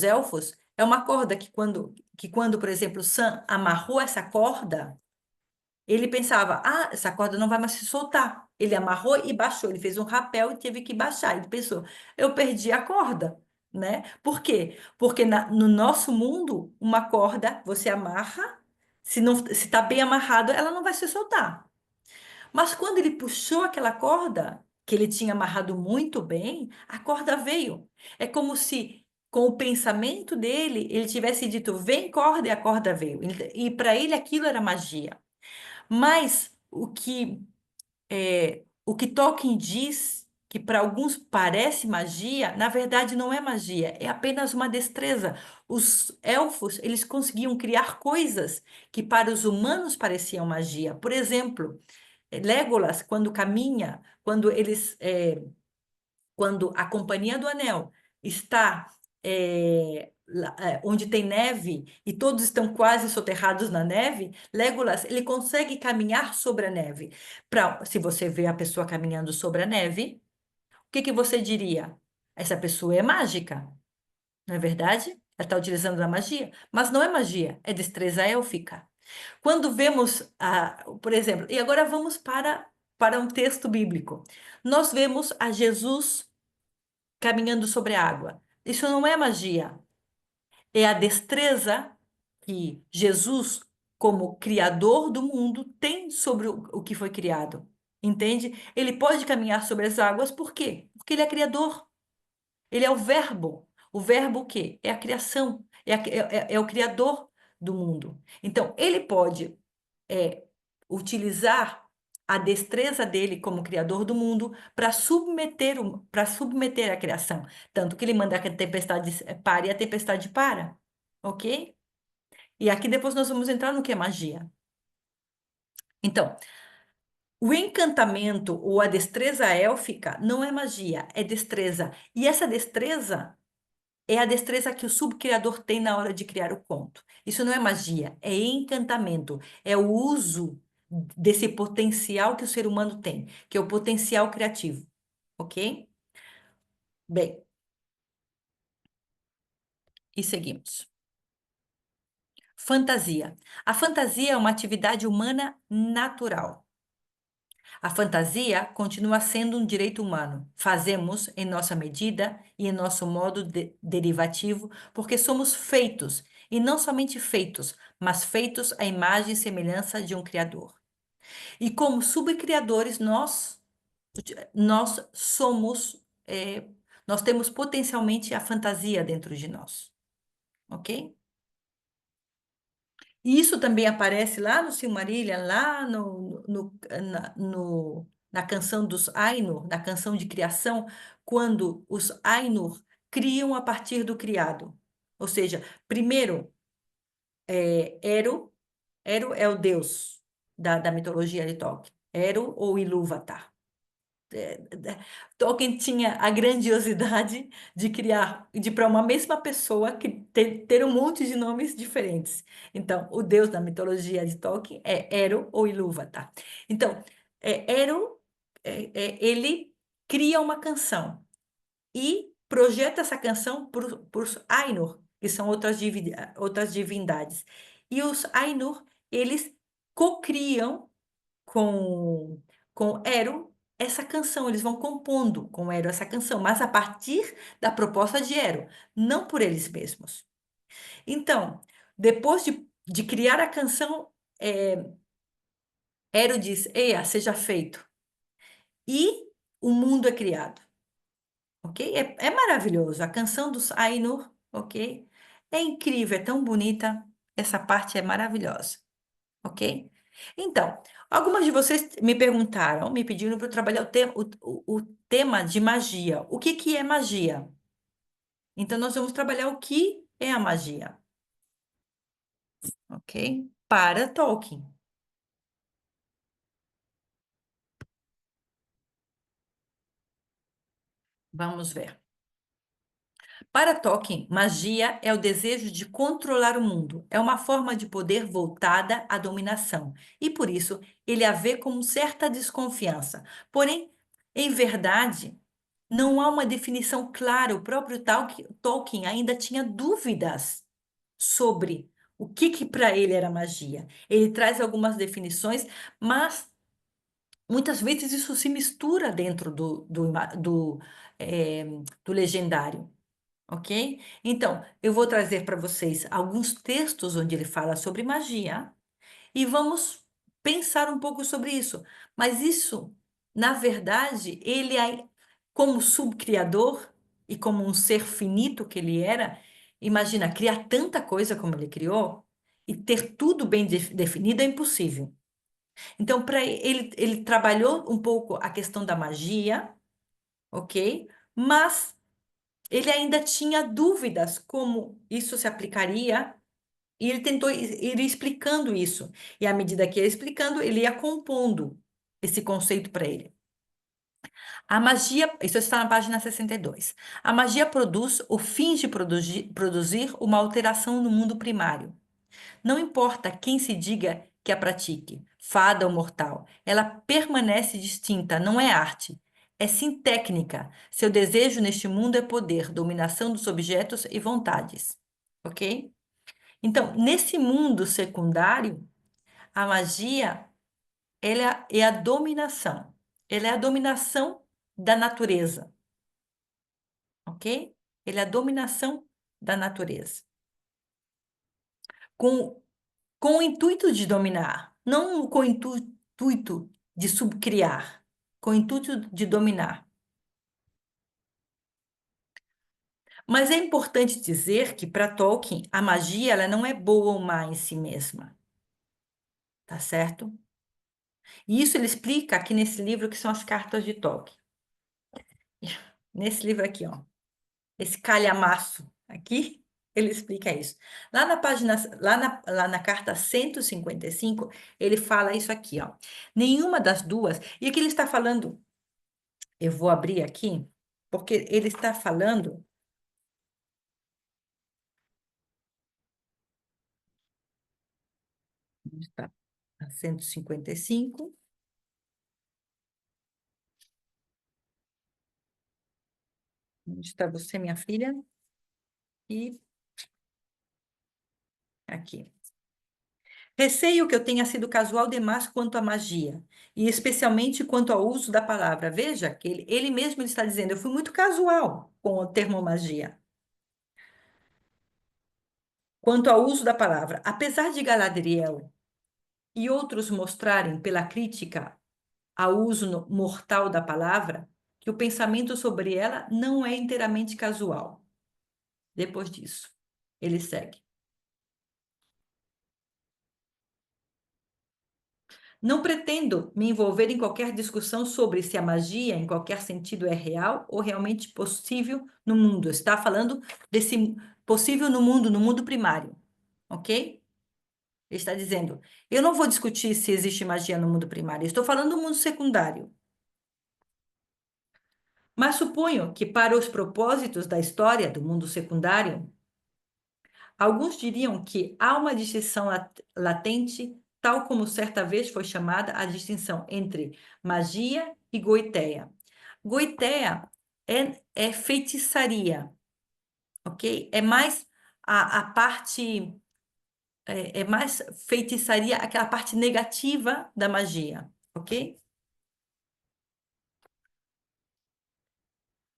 elfos, é uma corda que quando, por exemplo, Sam amarrou essa corda, ele pensava, essa corda não vai mais se soltar. Ele amarrou e baixou, ele fez um rapel e teve que baixar. Ele pensou, eu perdi a corda, né? Por quê? Porque no nosso mundo, uma corda você amarra, se não, se está bem amarrado, ela não vai se soltar. Mas quando ele puxou aquela corda, que ele tinha amarrado muito bem, a corda veio. É como se, com o pensamento dele, ele tivesse dito: vem corda, e a corda veio. E para ele aquilo era magia. Mas o que Tolkien diz, que para alguns parece magia, na verdade não é magia, é apenas uma destreza. Os elfos, eles conseguiam criar coisas que para os humanos pareciam magia. Por exemplo, Legolas, quando caminha, quando a Companhia do Anel está onde tem neve e todos estão quase soterrados na neve, Legolas, ele consegue caminhar sobre a neve. Se você vê a pessoa caminhando sobre a neve, o que que você diria? Essa pessoa é mágica, não é verdade? Ela está utilizando a magia, mas não é magia, é destreza élfica. Quando vemos, por exemplo, e agora vamos para um texto bíblico. Nós vemos a Jesus caminhando sobre a água. Isso não é magia, é a destreza que Jesus, como criador do mundo, tem sobre o que foi criado. Entende? Ele pode caminhar sobre as águas, por quê? Porque ele é criador. Ele é o verbo. O verbo o quê? É a criação. É o criador do mundo. Então, ele pode utilizar a destreza dele como criador do mundo para submeter a criação. Tanto que ele manda que a tempestade pare e a tempestade para. Ok? E aqui depois nós vamos entrar no que é magia. Então, o encantamento ou a destreza élfica não é magia, é destreza. E essa destreza é a destreza que o subcriador tem na hora de criar o conto. Isso não é magia, é encantamento, é o uso desse potencial que o ser humano tem, que é o potencial criativo, ok? Bem, e seguimos. Fantasia. A fantasia é uma atividade humana natural. A fantasia continua sendo um direito humano. Fazemos em nossa medida e em nosso modo derivativo, porque somos feitos, e não somente feitos, mas feitos à imagem e semelhança de um Criador. E como subcriadores, nós somos, nós temos potencialmente a fantasia dentro de nós, ok? E isso também aparece lá no Silmarillion, lá na canção dos Ainur, na canção de criação, quando os Ainur criam a partir do criado. Ou seja, primeiro, Eru é o deus da mitologia de Tolkien. Eru ou Ilúvatar. Tolkien tinha a grandiosidade de criar, para uma mesma pessoa ter um monte de nomes diferentes. Então, o deus da mitologia de Tolkien é Eru ou Ilúvatar. Então, Eru, ele cria uma canção e projeta essa canção para os Ainur, que são outras divindades. E os Ainur, eles cocriam com Ero essa canção, eles vão compondo com Ero essa canção, mas a partir da proposta de Ero, não por eles mesmos. Então, depois de criar a canção, Ero diz: Eia, seja feito. E o mundo é criado. Ok? É maravilhoso. A canção dos Ainur, ok? É incrível, é tão bonita. Essa parte é maravilhosa. Ok? Então, algumas de vocês me perguntaram, me pediram para eu trabalhar o tema de magia. O que que é magia? Então, nós vamos trabalhar o que é a magia. ok? Para Tolkien. Vamos ver. Para Tolkien, magia é o desejo de controlar o mundo. É uma forma de poder voltada à dominação. E por isso, ele a vê com certa desconfiança. Porém, em verdade, não há uma definição clara. O próprio Tolkien ainda tinha dúvidas sobre o que para ele era magia. Ele traz algumas definições, mas muitas vezes isso se mistura dentro eh, do legendário. Ok? Então, eu vou trazer para vocês alguns textos onde ele fala sobre magia e vamos pensar um pouco sobre isso. Mas isso, na verdade, como subcriador e como um ser finito que ele era, imagina, criar tanta coisa como ele criou e ter tudo bem definido é impossível. Então, para ele trabalhou um pouco a questão da magia, ok? Mas ele ainda tinha dúvidas como isso se aplicaria, e ele tentou ir explicando isso. E à medida que ia explicando, ele ia compondo esse conceito para ele. A magia, isso está na página 62. A magia produz ou finge produzir uma alteração no mundo primário. Não importa quem se diga que a pratique, fada ou mortal, ela permanece distinta, não é arte. É sim técnica. Seu desejo neste mundo é poder, dominação dos objetos e vontades. Ok? Então, nesse mundo secundário, a magia, ela é a dominação. Ela é a dominação da natureza. Ok? Ela é a dominação da natureza. Com com o intuito de dominar, não com o intuito de subcriar, com o intuito de dominar. Mas é importante dizer que, para Tolkien, a magia ela não é boa ou má em si mesma, tá certo? E isso ele explica aqui nesse livro que são as cartas de Tolkien. Nesse livro aqui, ó, esse calhamaço aqui, ele explica isso. Lá na carta 155, ele fala isso aqui, ó. Nenhuma das duas, e aqui ele está falando. Eu vou abrir aqui, porque ele está falando. Onde está? A 155. Onde está você, minha filha? E aqui. Receio que eu tenha sido casual demais quanto à magia, e especialmente quanto ao uso da palavra. Veja que ele mesmo está dizendo, eu fui muito casual com o termo magia. Quanto ao uso da palavra, apesar de Galadriel e outros mostrarem pela crítica ao uso mortal da palavra, que o pensamento sobre ela não é inteiramente casual. Depois disso, ele segue. Não pretendo me envolver em qualquer discussão sobre se a magia, em qualquer sentido, é real ou realmente possível no mundo. Está falando desse possível no mundo primário, ok? Ele está dizendo, eu não vou discutir se existe magia no mundo primário, estou falando do mundo secundário. Mas suponho que, para os propósitos da história do mundo secundário, alguns diriam que há uma distinção latente, tal como certa vez foi chamada a distinção entre magia e goitéia. Goitéia é feitiçaria, ok? É mais a parte, é mais feitiçaria, aquela parte negativa da magia, ok?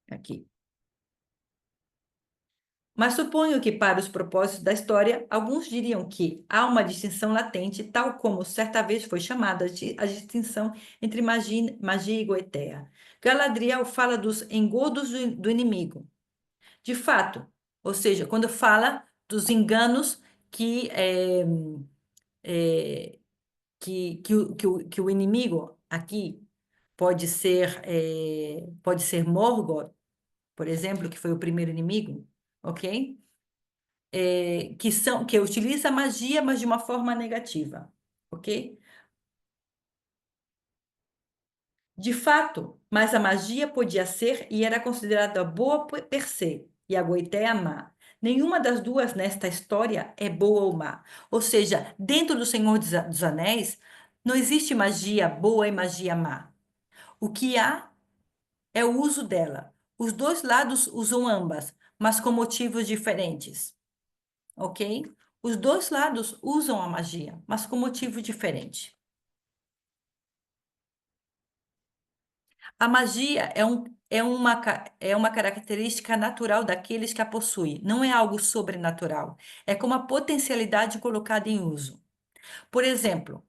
Aqui. Mas suponho que, para os propósitos da história, alguns diriam que há uma distinção latente, tal como certa vez foi chamada a distinção entre magia e goetéia. Galadriel fala dos engodos do inimigo. De fato, ou seja, quando fala dos enganos eh, que o inimigo aqui pode ser Morgoth, por exemplo, que foi o primeiro inimigo, ok? que utiliza a magia, mas de uma forma negativa, ok? De fato, mas a magia podia ser e era considerada boa per se, e a goité é má. Nenhuma das duas nesta história é boa ou má. Ou seja, dentro do Senhor dos Anéis, não existe magia boa e magia má. O que há é o uso dela. Os dois lados usam ambas, mas com motivos diferentes, ok? Os dois lados usam a magia, mas com motivo diferente. A magia é uma característica natural daqueles que a possuem, não é algo sobrenatural. É como a potencialidade colocada em uso. Por exemplo,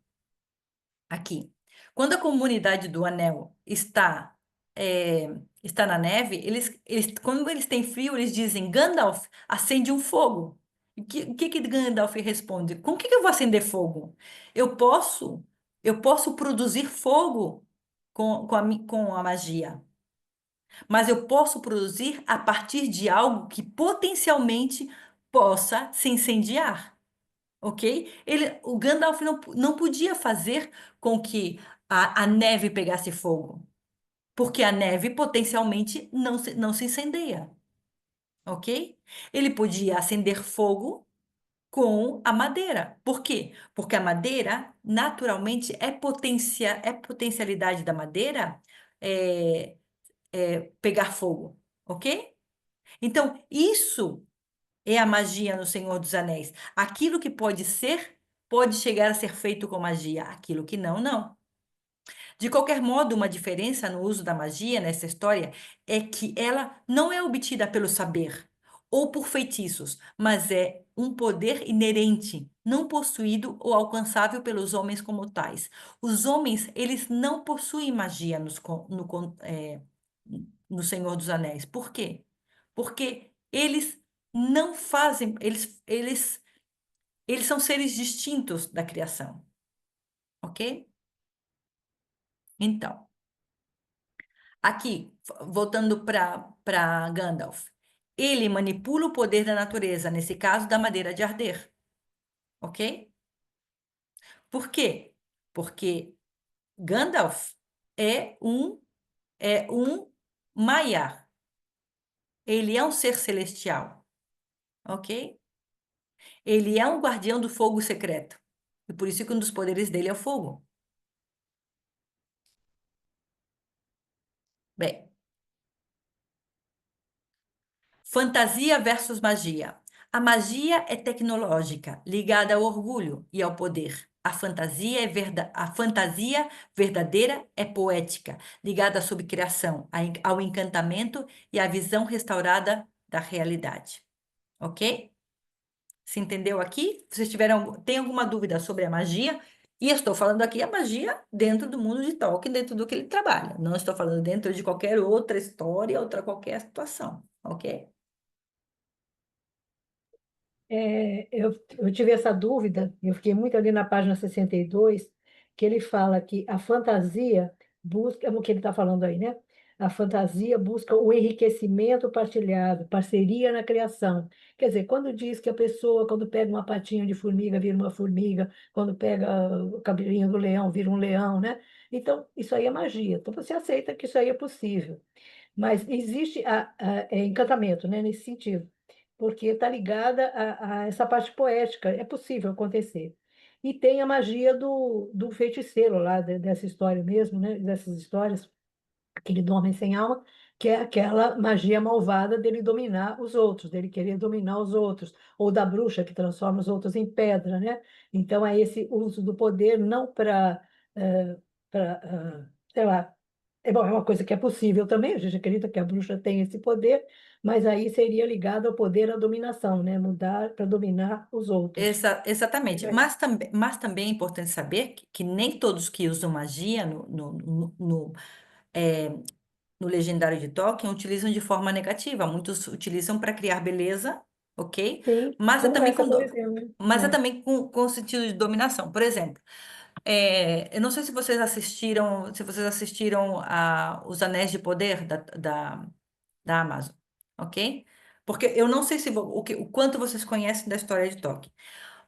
aqui, quando a comunidade do Anel está na neve, quando eles têm frio, eles dizem: Gandalf, acende um fogo. O que Gandalf responde? Com o que eu vou acender fogo? Eu posso, eu posso produzir fogo com a magia. Mas eu posso produzir a partir de algo que potencialmente possa se incendiar, ok? O Gandalf não podia fazer com que a neve pegasse fogo, porque a neve potencialmente não se incendeia, ok? Ele podia acender fogo com a madeira. Por quê? Porque a madeira, naturalmente, é potencialidade da madeira é, pegar fogo, ok? Então, isso é a magia no Senhor dos Anéis. Aquilo que pode ser, pode chegar a ser feito com magia. Aquilo que não, não. De qualquer modo, uma diferença no uso da magia nessa história é que ela não é obtida pelo saber ou por feitiços, mas é um poder inerente, não possuído ou alcançável pelos homens como tais. Os homens, eles não possuem magia no Senhor dos Anéis. Por quê? Porque eles não fazem, eles são seres distintos da criação, ok? Então, aqui, voltando para Gandalf, ele manipula o poder da natureza, nesse caso, da madeira de arder, ok? Por quê? Porque Gandalf é um, é um Maiar, ele é um ser celestial, ok? Ele é um guardião do fogo secreto, e por isso que um dos poderes dele é o fogo. Bem, fantasia versus magia. A magia é tecnológica, ligada ao orgulho e ao poder. A fantasia verdadeira é poética, ligada à subcriação, ao encantamento e à visão restaurada da realidade. Ok? Se entendeu aqui? Vocês tem alguma dúvida sobre a magia? E eu estou falando aqui a magia dentro do mundo de Tolkien, dentro do que ele trabalha. Não estou falando dentro de qualquer outra história, outra qualquer situação. Ok? Eu tive essa dúvida, eu fiquei muito ali na página 62, que ele fala que a fantasia busca, é o que ele está falando aí, né? A fantasia busca o enriquecimento partilhado, parceria na criação. Quer dizer, quando diz que a pessoa, quando pega uma patinha de formiga, vira uma formiga, quando pega o cabelinho do leão, vira um leão, né? Então, isso aí é magia. Então, você aceita que isso aí é possível. Mas existe encantamento, né, nesse sentido, porque está ligada a essa parte poética, é possível acontecer. E tem a magia do feiticeiro lá, dessa história mesmo, né, dessas histórias, aquele do homem sem alma, que é aquela magia malvada dele dominar os outros, dele querer dominar os outros, ou da bruxa que transforma os outros em pedra, né? Então é esse uso do poder não para, sei lá, é bom, é uma coisa que é possível também, a gente acredita que a bruxa tem esse poder, mas aí seria ligado ao poder à dominação, né? Mudar para dominar os outros. Exatamente. Mas também é importante saber que nem todos que usam magia é, no legendário de Tolkien utilizam de forma negativa. Muitos utilizam para criar beleza, ok? Sim, Mas é como também essa, com, por exemplo, né? com o sentido de dominação. Por exemplo, eu não sei se vocês assistiram a Os Anéis de Poder da Amazon, ok? Porque eu não sei se o quanto vocês conhecem da história de Tolkien.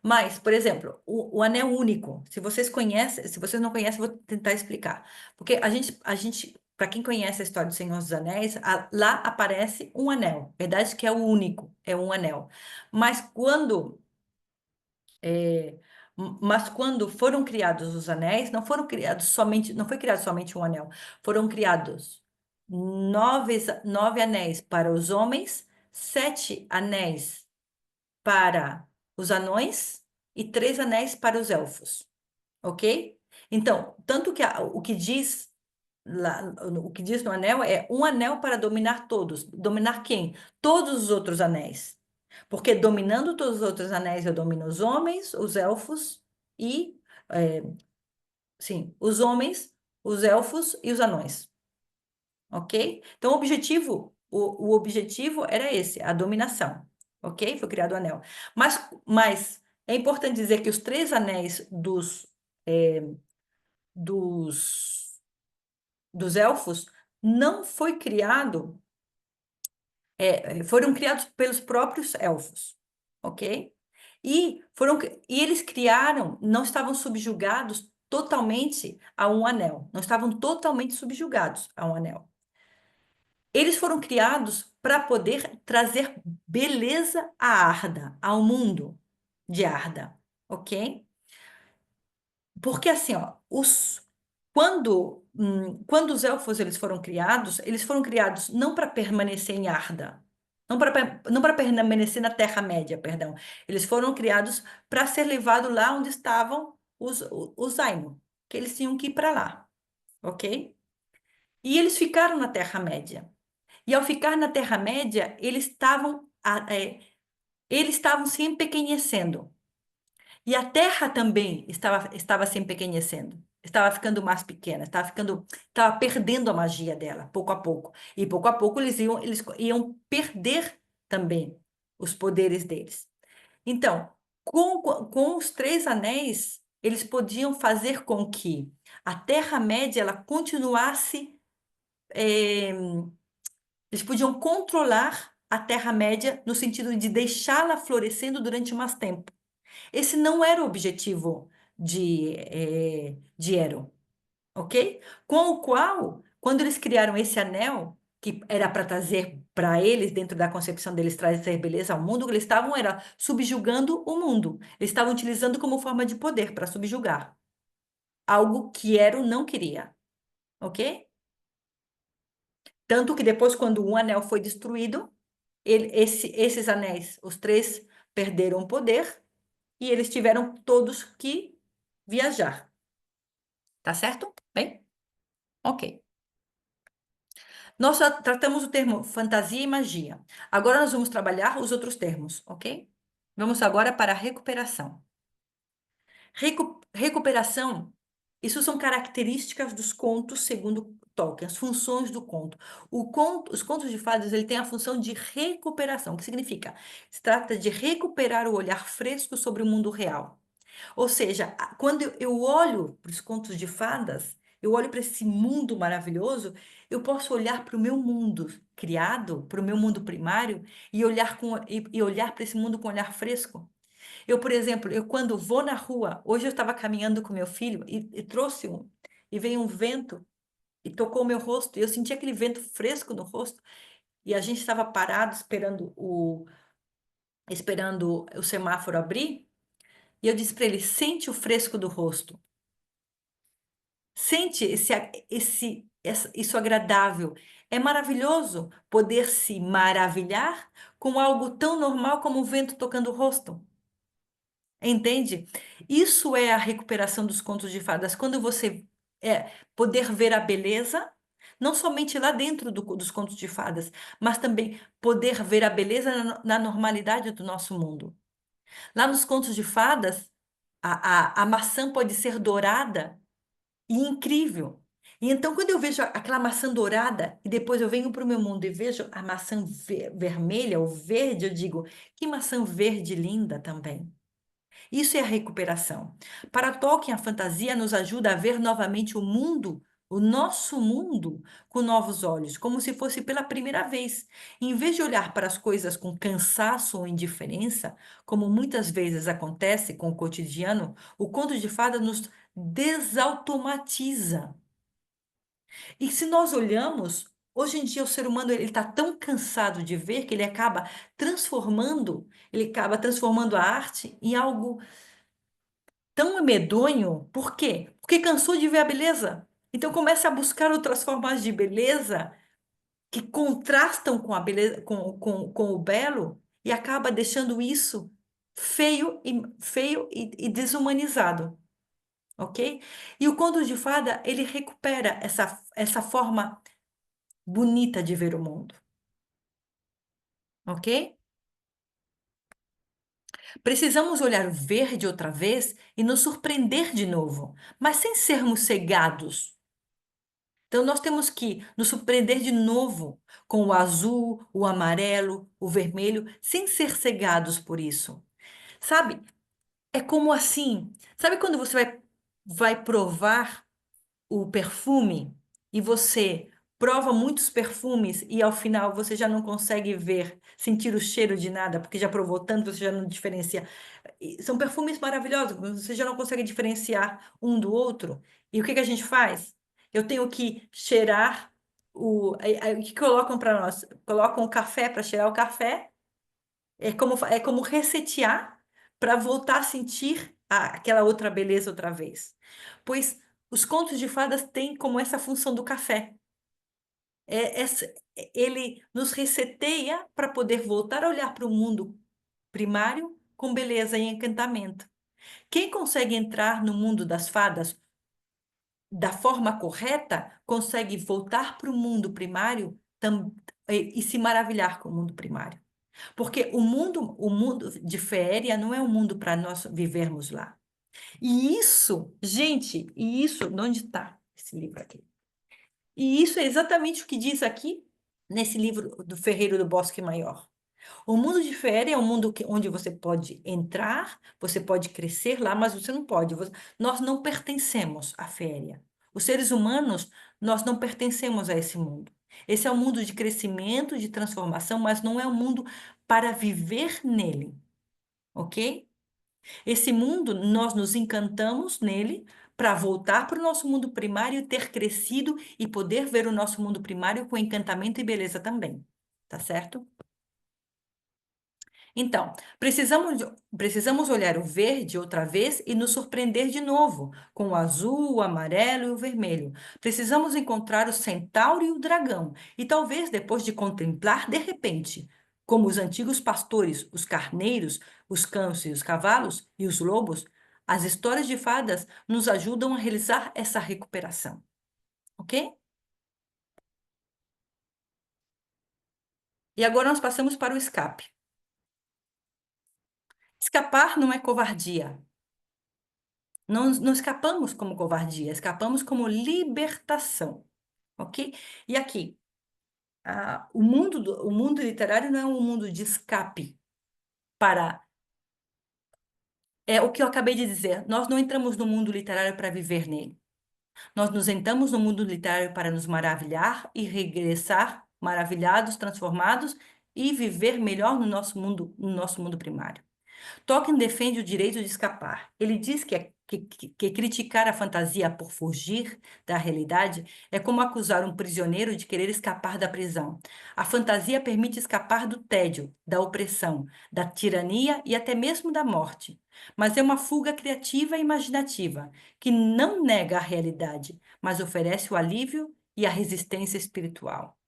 Mas, por exemplo, o Anel Único, se vocês conhecem, se vocês não conhecem, vou tentar explicar. Porque a gente, para quem conhece a história do Senhor dos Anéis, lá aparece um anel. Verdade que é o único, é um anel. Mas é, mas quando foram criados os anéis, não foram criados somente, não foi criado somente um anel. Foram criados nove anéis para os homens, 7 anéis para os anões e 3 anéis para os elfos, ok? Então, tanto que o que diz lá, o que diz no anel é um anel para dominar todos. Dominar quem? Todos os outros anéis. Porque dominando todos os outros anéis, eu domino os homens, os elfos e, é, sim, os homens, os elfos e os anões, ok? Então, o objetivo era esse, a dominação, ok? Foi criado o anel. Mas é importante dizer que os 3 anéis dos, dos elfos não foi criado, foram criados pelos próprios elfos, ok? E eles criaram, não estavam subjugados totalmente a um anel, não estavam totalmente subjugados a um anel. Eles foram criados para poder trazer beleza a Arda, ao mundo de Arda, ok? Porque assim, ó, quando os elfos eles foram criados não para permanecer em Arda, não para permanecer na Terra-média, perdão. Eles foram criados para ser levados lá onde estavam os Ainur, que eles tinham que ir para lá, ok? E eles ficaram na Terra-média. E ao ficar na Terra-média, eles estavam se empequenecendo. E a Terra também estava se empequenecendo, estava ficando mais pequena, estava perdendo a magia dela, pouco a pouco. E pouco a pouco eles iam perder também os poderes deles. Então, com os 3 anéis, eles podiam fazer com que a Terra-média ela continuasse. eh, Eles podiam controlar a Terra-média no sentido de deixá-la florescendo durante mais tempo. Esse não era o objetivo de Eron, ok? Com o qual, quando eles criaram esse anel, que era para trazer para eles, dentro da concepção deles, trazer beleza ao mundo, eles estavam era subjugando o mundo. Eles estavam utilizando como forma de poder para subjugar. Algo que Eron não queria, ok? Tanto que depois, quando um anel foi destruído, esses anéis, os 3, perderam o poder e eles tiveram todos que viajar. Tá certo? Bem? Ok. Nós já tratamos o termo fantasia e magia. Agora nós vamos trabalhar os outros termos, ok? Vamos agora para a recuperação. Recuperação, isso são características dos contos segundo Tolkien, as funções do conto. Os contos de fadas, ele tem a função de recuperação, que significa, se trata de recuperar o olhar fresco sobre o mundo real. Ou seja, quando eu olho para os contos de fadas, eu olho para esse mundo maravilhoso, eu posso olhar para o meu mundo criado, para o meu mundo primário, e olhar para esse mundo com um olhar fresco. Por exemplo, quando vou na rua, hoje eu estava caminhando com meu filho e veio um vento e tocou o meu rosto, e eu senti aquele vento fresco no rosto, e a gente estava parado esperando o semáforo abrir, e eu disse para ele: sente o fresco do rosto. Sente isso agradável. É maravilhoso poder se maravilhar com algo tão normal como o vento tocando o rosto. Entende? Isso é a recuperação dos contos de fadas. Quando você poder ver a beleza, não somente lá dentro dos contos de fadas, mas também poder ver a beleza na normalidade do nosso mundo. Lá nos contos de fadas, a maçã pode ser dourada e incrível. E então, quando eu vejo aquela maçã dourada e depois eu venho para o meu mundo e vejo a maçã vermelha ou verde, eu digo: que maçã verde linda também. Isso é a recuperação. Para Tolkien, a fantasia nos ajuda a ver novamente o mundo o nosso mundo com novos olhos, como se fosse pela primeira vez. Em vez de olhar para as coisas com cansaço ou indiferença, como muitas vezes acontece com o cotidiano, o conto de fada nos desautomatiza. E se nós olhamos, hoje em dia o ser humano ele está tão cansado de ver que ele acaba transformando a arte em algo tão medonho. Por quê? Porque cansou de ver a beleza. Então começa a buscar outras formas de beleza que contrastam com a beleza, com o belo e acaba deixando isso feio e desumanizado, ok? E o conto de fada, ele recupera essa forma bonita de ver o mundo, ok? Precisamos olhar o verde outra vez e nos surpreender de novo, mas sem sermos cegados. Então, nós temos que nos surpreender de novo com o azul, o amarelo, o vermelho, sem ser cegados por isso. Sabe? É como assim. Sabe quando você vai provar o perfume e você prova muitos perfumes e ao final você já não consegue ver, sentir o cheiro de nada, porque já provou tanto, você já não diferencia. E são perfumes maravilhosos, mas você já não consegue diferenciar um do outro. E o que que a gente faz? Eu tenho que cheirar o que colocam para nós? Colocam o café para cheirar o café. É como resetear para voltar a sentir aquela outra beleza outra vez. Pois os contos de fadas têm como essa função do café. Ele nos reseteia para poder voltar a olhar para o mundo primário com beleza e encantamento. Quem consegue entrar no mundo das fadas da forma correta, consegue voltar para o mundo primário e se maravilhar com o mundo primário. Porque o mundo de Féria não é um mundo para nós vivermos lá. E isso, gente, de onde está esse livro aqui? E isso é exatamente o que diz aqui nesse livro do Ferreiro do Bosque Maior. O mundo de Féria é um mundo onde você pode entrar, você pode crescer lá, mas você não pode. Nós não pertencemos à Féria. Os seres humanos, nós não pertencemos a esse mundo. Esse é um mundo de crescimento, de transformação, mas não é um mundo para viver nele, ok? Esse mundo, nós nos encantamos nele para voltar para o nosso mundo primário, ter crescido e poder ver o nosso mundo primário com encantamento e beleza também. Tá certo? Então, precisamos olhar o verde outra vez e nos surpreender de novo com o azul, o amarelo e o vermelho. Precisamos encontrar o centauro e o dragão. E talvez depois de contemplar de repente, como os antigos pastores, os carneiros, os cães e os cavalos e os lobos, as histórias de fadas nos ajudam a realizar essa recuperação. Ok? E agora nós passamos para o escape. Escapar não é covardia. Não escapamos como covardia, escapamos como libertação, ok? E aqui, o mundo literário não é um mundo de escape para... É o que eu acabei de dizer, nós não entramos no mundo literário para viver nele. Nós nos entramos no mundo literário para nos maravilhar e regressar maravilhados, transformados e viver melhor no nosso mundo primário. Tolkien defende o direito de escapar. Ele diz que criticar a fantasia por fugir da realidade é como acusar um prisioneiro de querer escapar da prisão. A fantasia permite escapar do tédio, da opressão, da tirania e até mesmo da morte. Mas é uma fuga criativa e imaginativa, que não nega a realidade, mas oferece o alívio e a resistência espiritual.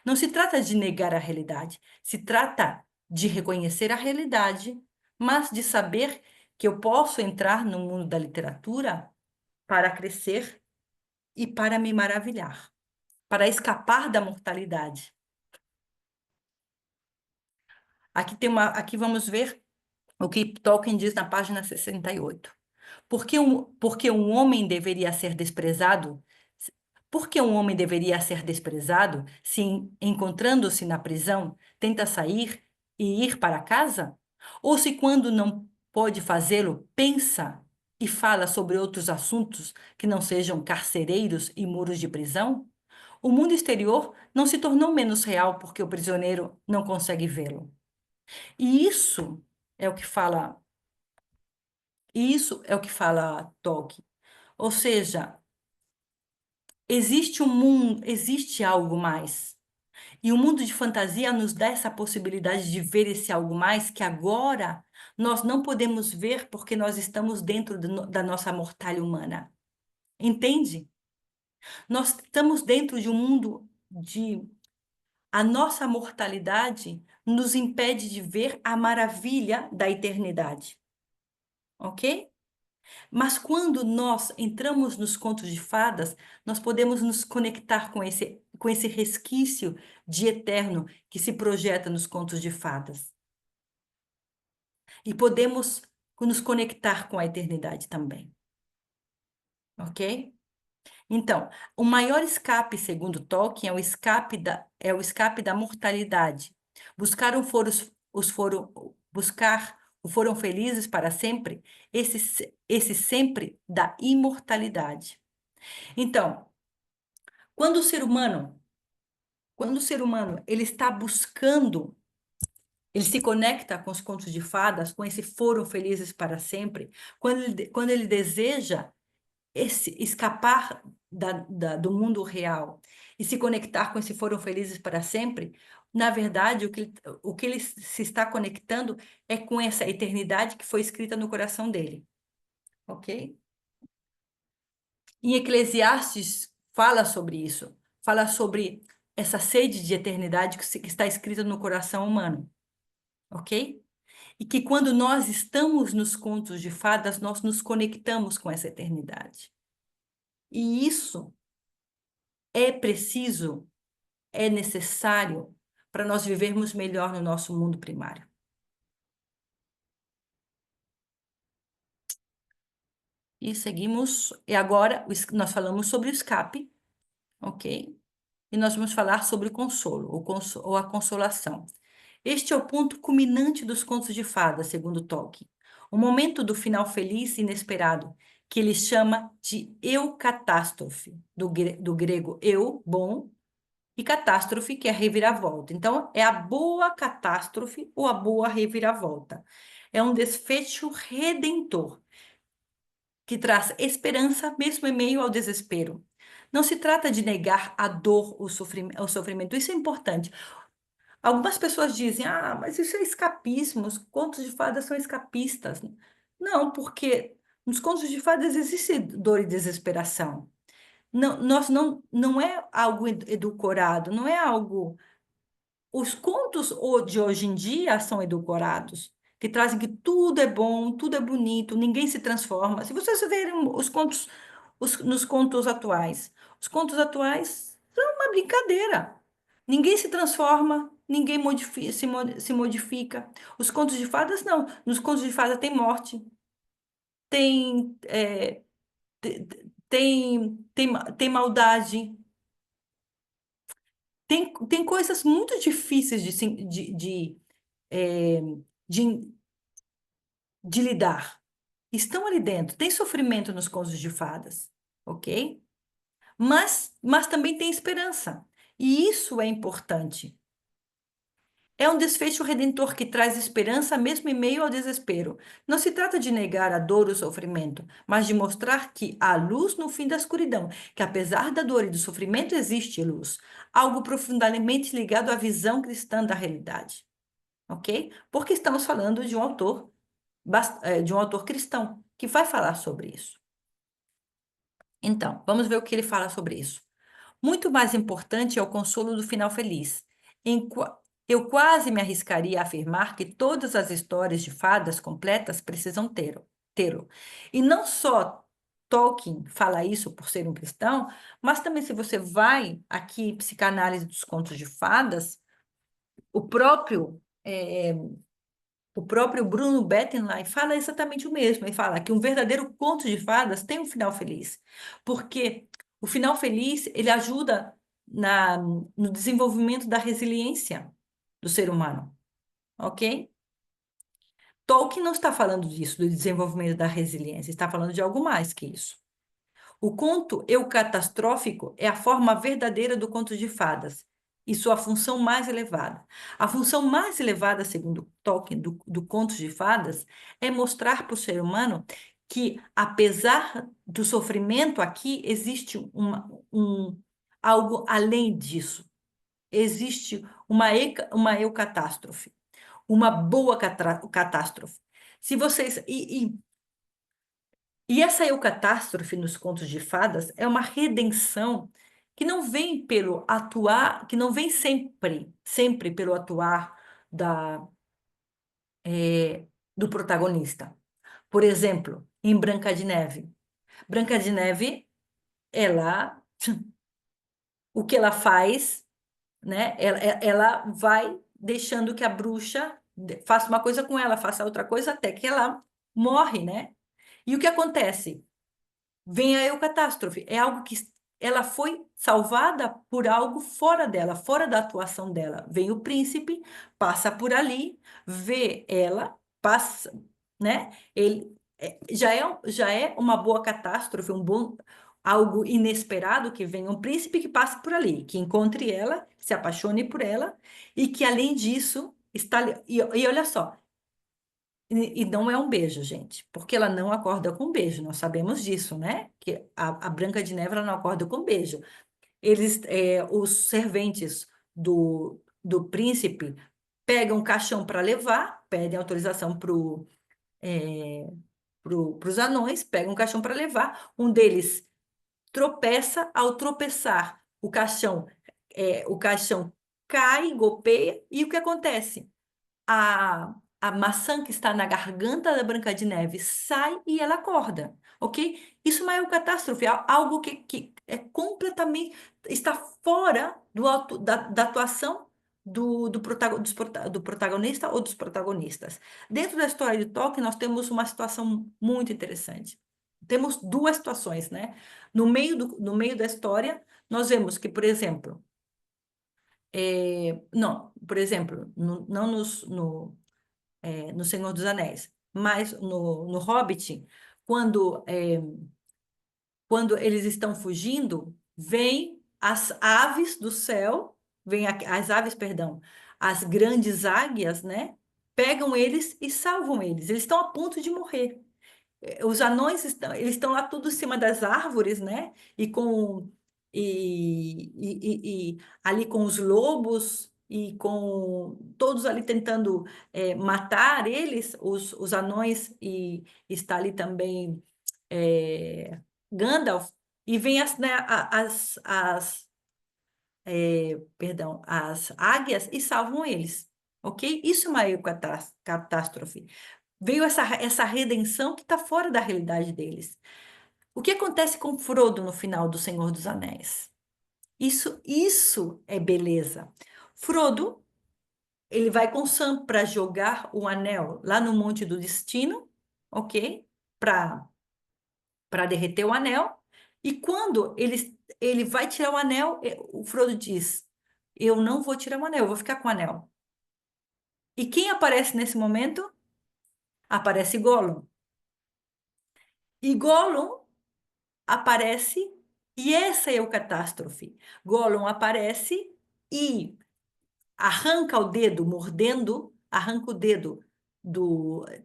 Não se trata de negar a realidade, se trata de reconhecer a realidade, mas de saber que eu posso entrar no mundo da literatura para crescer e para me maravilhar, para escapar da mortalidade. Aqui vamos ver o que Tolkien diz na página 68. Porque um homem deveria ser desprezado? Por que um homem deveria ser desprezado se, encontrando-se na prisão, tenta sair e ir para casa? Ou se, quando não pode fazê-lo, pensa e fala sobre outros assuntos que não sejam carcereiros e muros de prisão, o mundo exterior não se tornou menos real porque o prisioneiro não consegue vê-lo. E é o que fala, isso é o que fala Tolkien. Ou seja, existe um mundo, existe algo mais. E o mundo de fantasia nos dá essa possibilidade de ver esse algo mais que agora nós não podemos ver porque nós estamos dentro da nossa mortalha humana. Entende? Nós estamos dentro de um mundo de. A nossa mortalidade nos impede de ver a maravilha da eternidade. Ok? Mas quando nós entramos nos contos de fadas, nós podemos nos conectar com esse resquício de eterno que se projeta nos contos de fadas. E podemos nos conectar com a eternidade também. Ok? Então, o maior escape, segundo Tolkien, é o escape da mortalidade. Buscar o foram felizes para sempre, esse sempre da imortalidade. Então, quando o ser humano, ele está buscando, ele se conecta com os contos de fadas, com esse foram felizes para sempre, quando ele deseja escapar do mundo real e se conectar com esse foram felizes para sempre, na verdade, o que ele se está conectando é com essa eternidade que foi escrita no coração dele. Ok? Em Eclesiastes fala sobre isso, fala sobre essa sede de eternidade que está escrita no coração humano. Ok? E que quando nós estamos nos contos de fadas, nós nos conectamos com essa eternidade. E isso é preciso, é necessário para nós vivermos melhor no nosso mundo primário. E seguimos, e agora nós falamos sobre o escape, ok? E nós vamos falar sobre o consolo, ou a consolação. Este é o ponto culminante dos contos de fadas, segundo Tolkien. O momento do final feliz e inesperado, que ele chama de eucatástrofe, do grego eu, bom, e catástrofe, que é a reviravolta. Então, é a boa catástrofe ou a boa reviravolta. É um desfecho redentor, que traz esperança mesmo em meio ao desespero. Não se trata de negar a dor, o sofrimento. Isso é importante. Algumas pessoas dizem, mas isso é escapismo, os contos de fadas são escapistas. Não, porque nos contos de fadas existe dor e desesperação. Não é algo edulcorado, não é algo. Os contos de hoje em dia são edulcorados, que trazem que tudo é bom, tudo é bonito, ninguém se transforma. Se vocês verem os contos, nos contos atuais, os contos atuais são uma brincadeira. Ninguém se transforma, ninguém se modifica. Os contos de fadas, não. Nos contos de fadas tem morte, tem, tem maldade, tem coisas muito difíceis eh, de, de lidar. Estão ali dentro. Tem sofrimento nos contos de fadas, ok? Mas também tem esperança. E isso é importante. É um desfecho redentor que traz esperança mesmo em meio ao desespero. Não se trata de negar a dor ou o sofrimento, mas de mostrar que há luz no fim da escuridão, que apesar da dor e do sofrimento existe luz, algo profundamente ligado à visão cristã da realidade. Ok? Porque estamos falando de um autor cristão que vai falar sobre isso. Então, vamos ver o que ele fala sobre isso. Muito mais importante é o consolo do final feliz. Eu quase me arriscaria a afirmar que todas as histórias de fadas completas precisam tê-lo. E não só Tolkien fala isso por ser um cristão, mas também se você vai aqui, psicanálise dos contos de fadas, o próprio Bruno Bettenlein fala exatamente o mesmo. Ele fala que um verdadeiro conto de fadas tem um final feliz, porque o final feliz ele ajuda no desenvolvimento da resiliência do ser humano, ok? Tolkien não está falando disso, do desenvolvimento da resiliência, está falando de algo mais que isso. O conto eucatastrófico é a forma verdadeira do conto de fadas e sua função mais elevada. A função mais elevada, segundo Tolkien, do conto de fadas é mostrar para o ser humano que, apesar do sofrimento aqui, existe algo além disso. Existe uma eucatástrofe, uma boa catástrofe. Se vocês e essa eucatástrofe nos contos de fadas é uma redenção que não vem pelo atuar, que não vem sempre pelo atuar do protagonista. Por exemplo, em Branca de Neve. Branca de Neve, ela, o que ela faz, né? Ela vai deixando que a bruxa faça uma coisa com ela, faça outra coisa até que ela morre, né? E o que acontece? Vem a eucatástrofe. É algo que ela foi salvada por algo fora dela, fora da atuação dela. Vem o príncipe, passa por ali, vê ela, passa, né? Ele já é uma boa catástrofe, algo inesperado que venha um príncipe que passe por ali, que encontre ela, se apaixone por ela e que além disso está ali. E olha só, e não é um beijo, gente, porque ela não acorda com beijo, nós sabemos disso, né? Que a Branca de Neve ela não acorda com beijo. Os serventes do príncipe pegam um caixão para levar, pedem autorização para os anões, pegam um caixão para levar. Um deles tropeça, ao tropeçar, o caixão cai, golpeia, e o que acontece? A maçã que está na garganta da Branca de Neve sai e ela acorda, ok? Isso não é uma catástrofe, é algo que é completamente, está fora da atuação do protagonista ou dos protagonistas. Dentro da história de Tolkien, nós temos uma situação muito interessante. Temos duas situações, né? No meio da história, nós vemos que, por exemplo, não, por exemplo, não no Senhor dos Anéis, mas no Hobbit, quando, quando eles estão fugindo, vêm as aves do céu, as aves, perdão, as grandes águias, né? Pegam eles e salvam eles. Eles estão a ponto de morrer. Os anões eles estão lá tudo em cima das árvores, né? E ali com os lobos e com todos ali tentando matar eles, os anões, e está ali também Gandalf, e vem as águias e salvam eles, ok? Isso é uma catástrofe. Veio essa redenção que está fora da realidade deles. O que acontece com Frodo no final do Senhor dos Anéis? Isso é beleza. Frodo, ele vai com Sam para jogar o anel lá no Monte do Destino, ok? Para derreter o anel. E quando ele vai tirar o anel, o Frodo diz: Eu não vou tirar o anel, eu vou ficar com o anel. E quem aparece nesse momento? Aparece Gollum. E Gollum aparece, e essa é o catástrofe. Gollum aparece e arranca o dedo, mordendo, arranca o dedo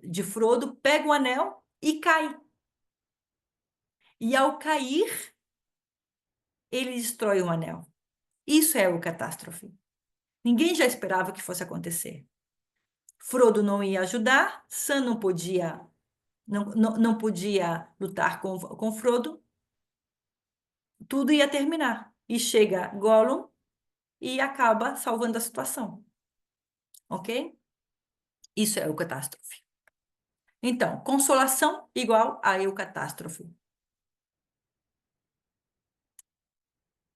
de Frodo, pega o anel e cai. E ao cair, ele destrói o anel. Isso é o catástrofe. Ninguém já esperava que fosse acontecer. Frodo não ia ajudar, Sam não podia lutar com Frodo, tudo ia terminar. E chega Gollum e acaba salvando a situação. Ok? Isso é o catástrofe. Então, consolação igual a eucatástrofe.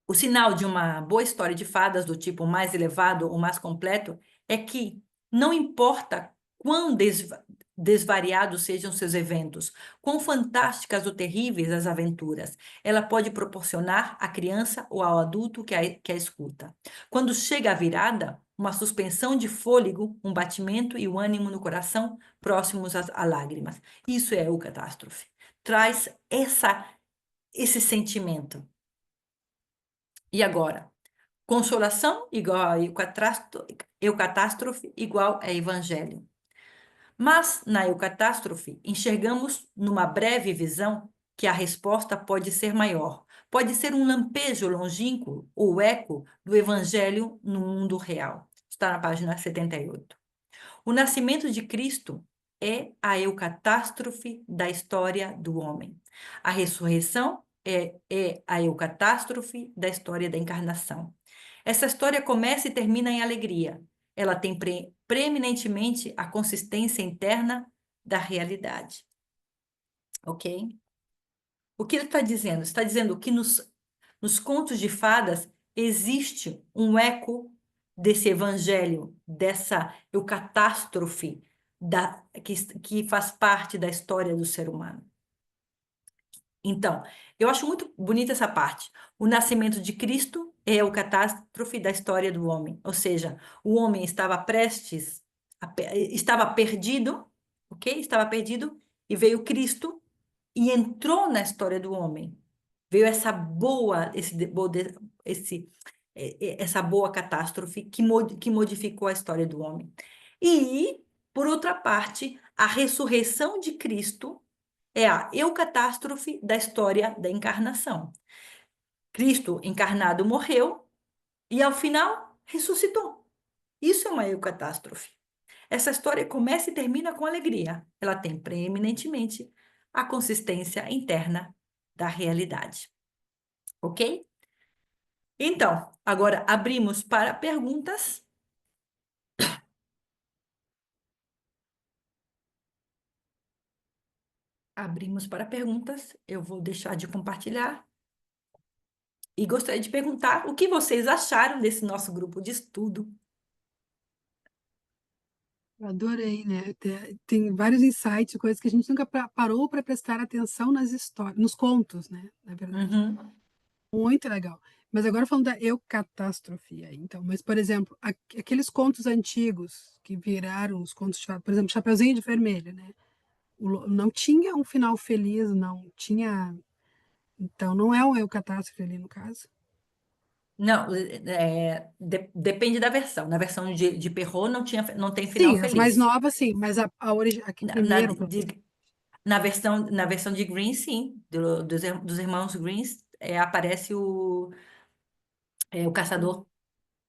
O sinal de uma boa história de fadas do tipo mais elevado ou mais completo é que não importa quão desvariados sejam seus eventos, quão fantásticas ou terríveis as aventuras, ela pode proporcionar à criança ou ao adulto que a escuta. Quando chega a virada, uma suspensão de fôlego, um batimento e o ânimo no coração próximos a lágrimas. Isso é o catástrofe. Traz esse sentimento. E agora? Consolação igual a eucatástrofe igual a evangelho. Mas, na eucatástrofe, enxergamos numa breve visão que a resposta pode ser maior. Pode ser um lampejo longínquo ou eco do evangelho no mundo real. Está na página 78. O nascimento de Cristo é a eucatástrofe da história do homem. A ressurreição é a eucatástrofe da história da encarnação. Essa história começa e termina em alegria. Ela tem preeminentemente a consistência interna da realidade. Ok? O que ele está dizendo? Está dizendo que nos contos de fadas existe um eco desse evangelho, dessa eucatástrofe que faz parte da história do ser humano. Então, eu acho muito bonita essa parte. O nascimento de Cristo é o catástrofe da história do homem. Ou seja, o homem estava estava perdido, ok? Estava perdido e veio Cristo e entrou na história do homem. Veio essa boa, essa boa catástrofe que modificou a história do homem. E, por outra parte, a ressurreição de Cristo é a eucatástrofe da história da encarnação. Cristo encarnado morreu e, ao final, ressuscitou. Isso é uma eucatástrofe. Essa história começa e termina com alegria. Ela tem preeminentemente a consistência interna da realidade. Ok? Então, agora abrimos para perguntas. Abrimos para perguntas. Eu vou deixar de compartilhar. E gostaria de perguntar o que vocês acharam desse nosso grupo de estudo. Eu adorei, né? Tem vários insights, coisas que a gente nunca parou para prestar atenção nas histórias, nos contos, né? Na verdade. Uhum. Muito legal. Mas agora falando da eucatástrofe, aí, então, mas por exemplo, aqueles contos antigos que viraram os contos de fadas, por exemplo, Chapeuzinho de Vermelho, né? Não tinha um final feliz, não tinha. Então, não é um eucatástrofe ali no caso. Não, depende da versão. Na versão de Perrault não tem final Sim, as mais feliz. novas, sim, mas a que Na, na, primeiro. de- na versão de Green, sim, dos irmãos Greens, aparece o caçador.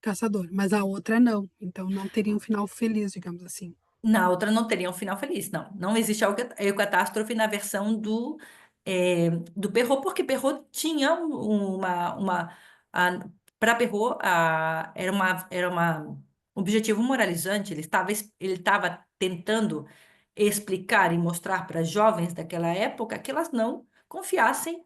Caçador, mas a outra não. Então não teria um final feliz, digamos assim. Na outra não teria um final feliz, não. Não existe a eucatástrofe na versão do Perrault, porque Perrault tinha para Perrault era um objetivo moralizante. Ele estava tentando explicar e mostrar para jovens daquela época que elas não confiassem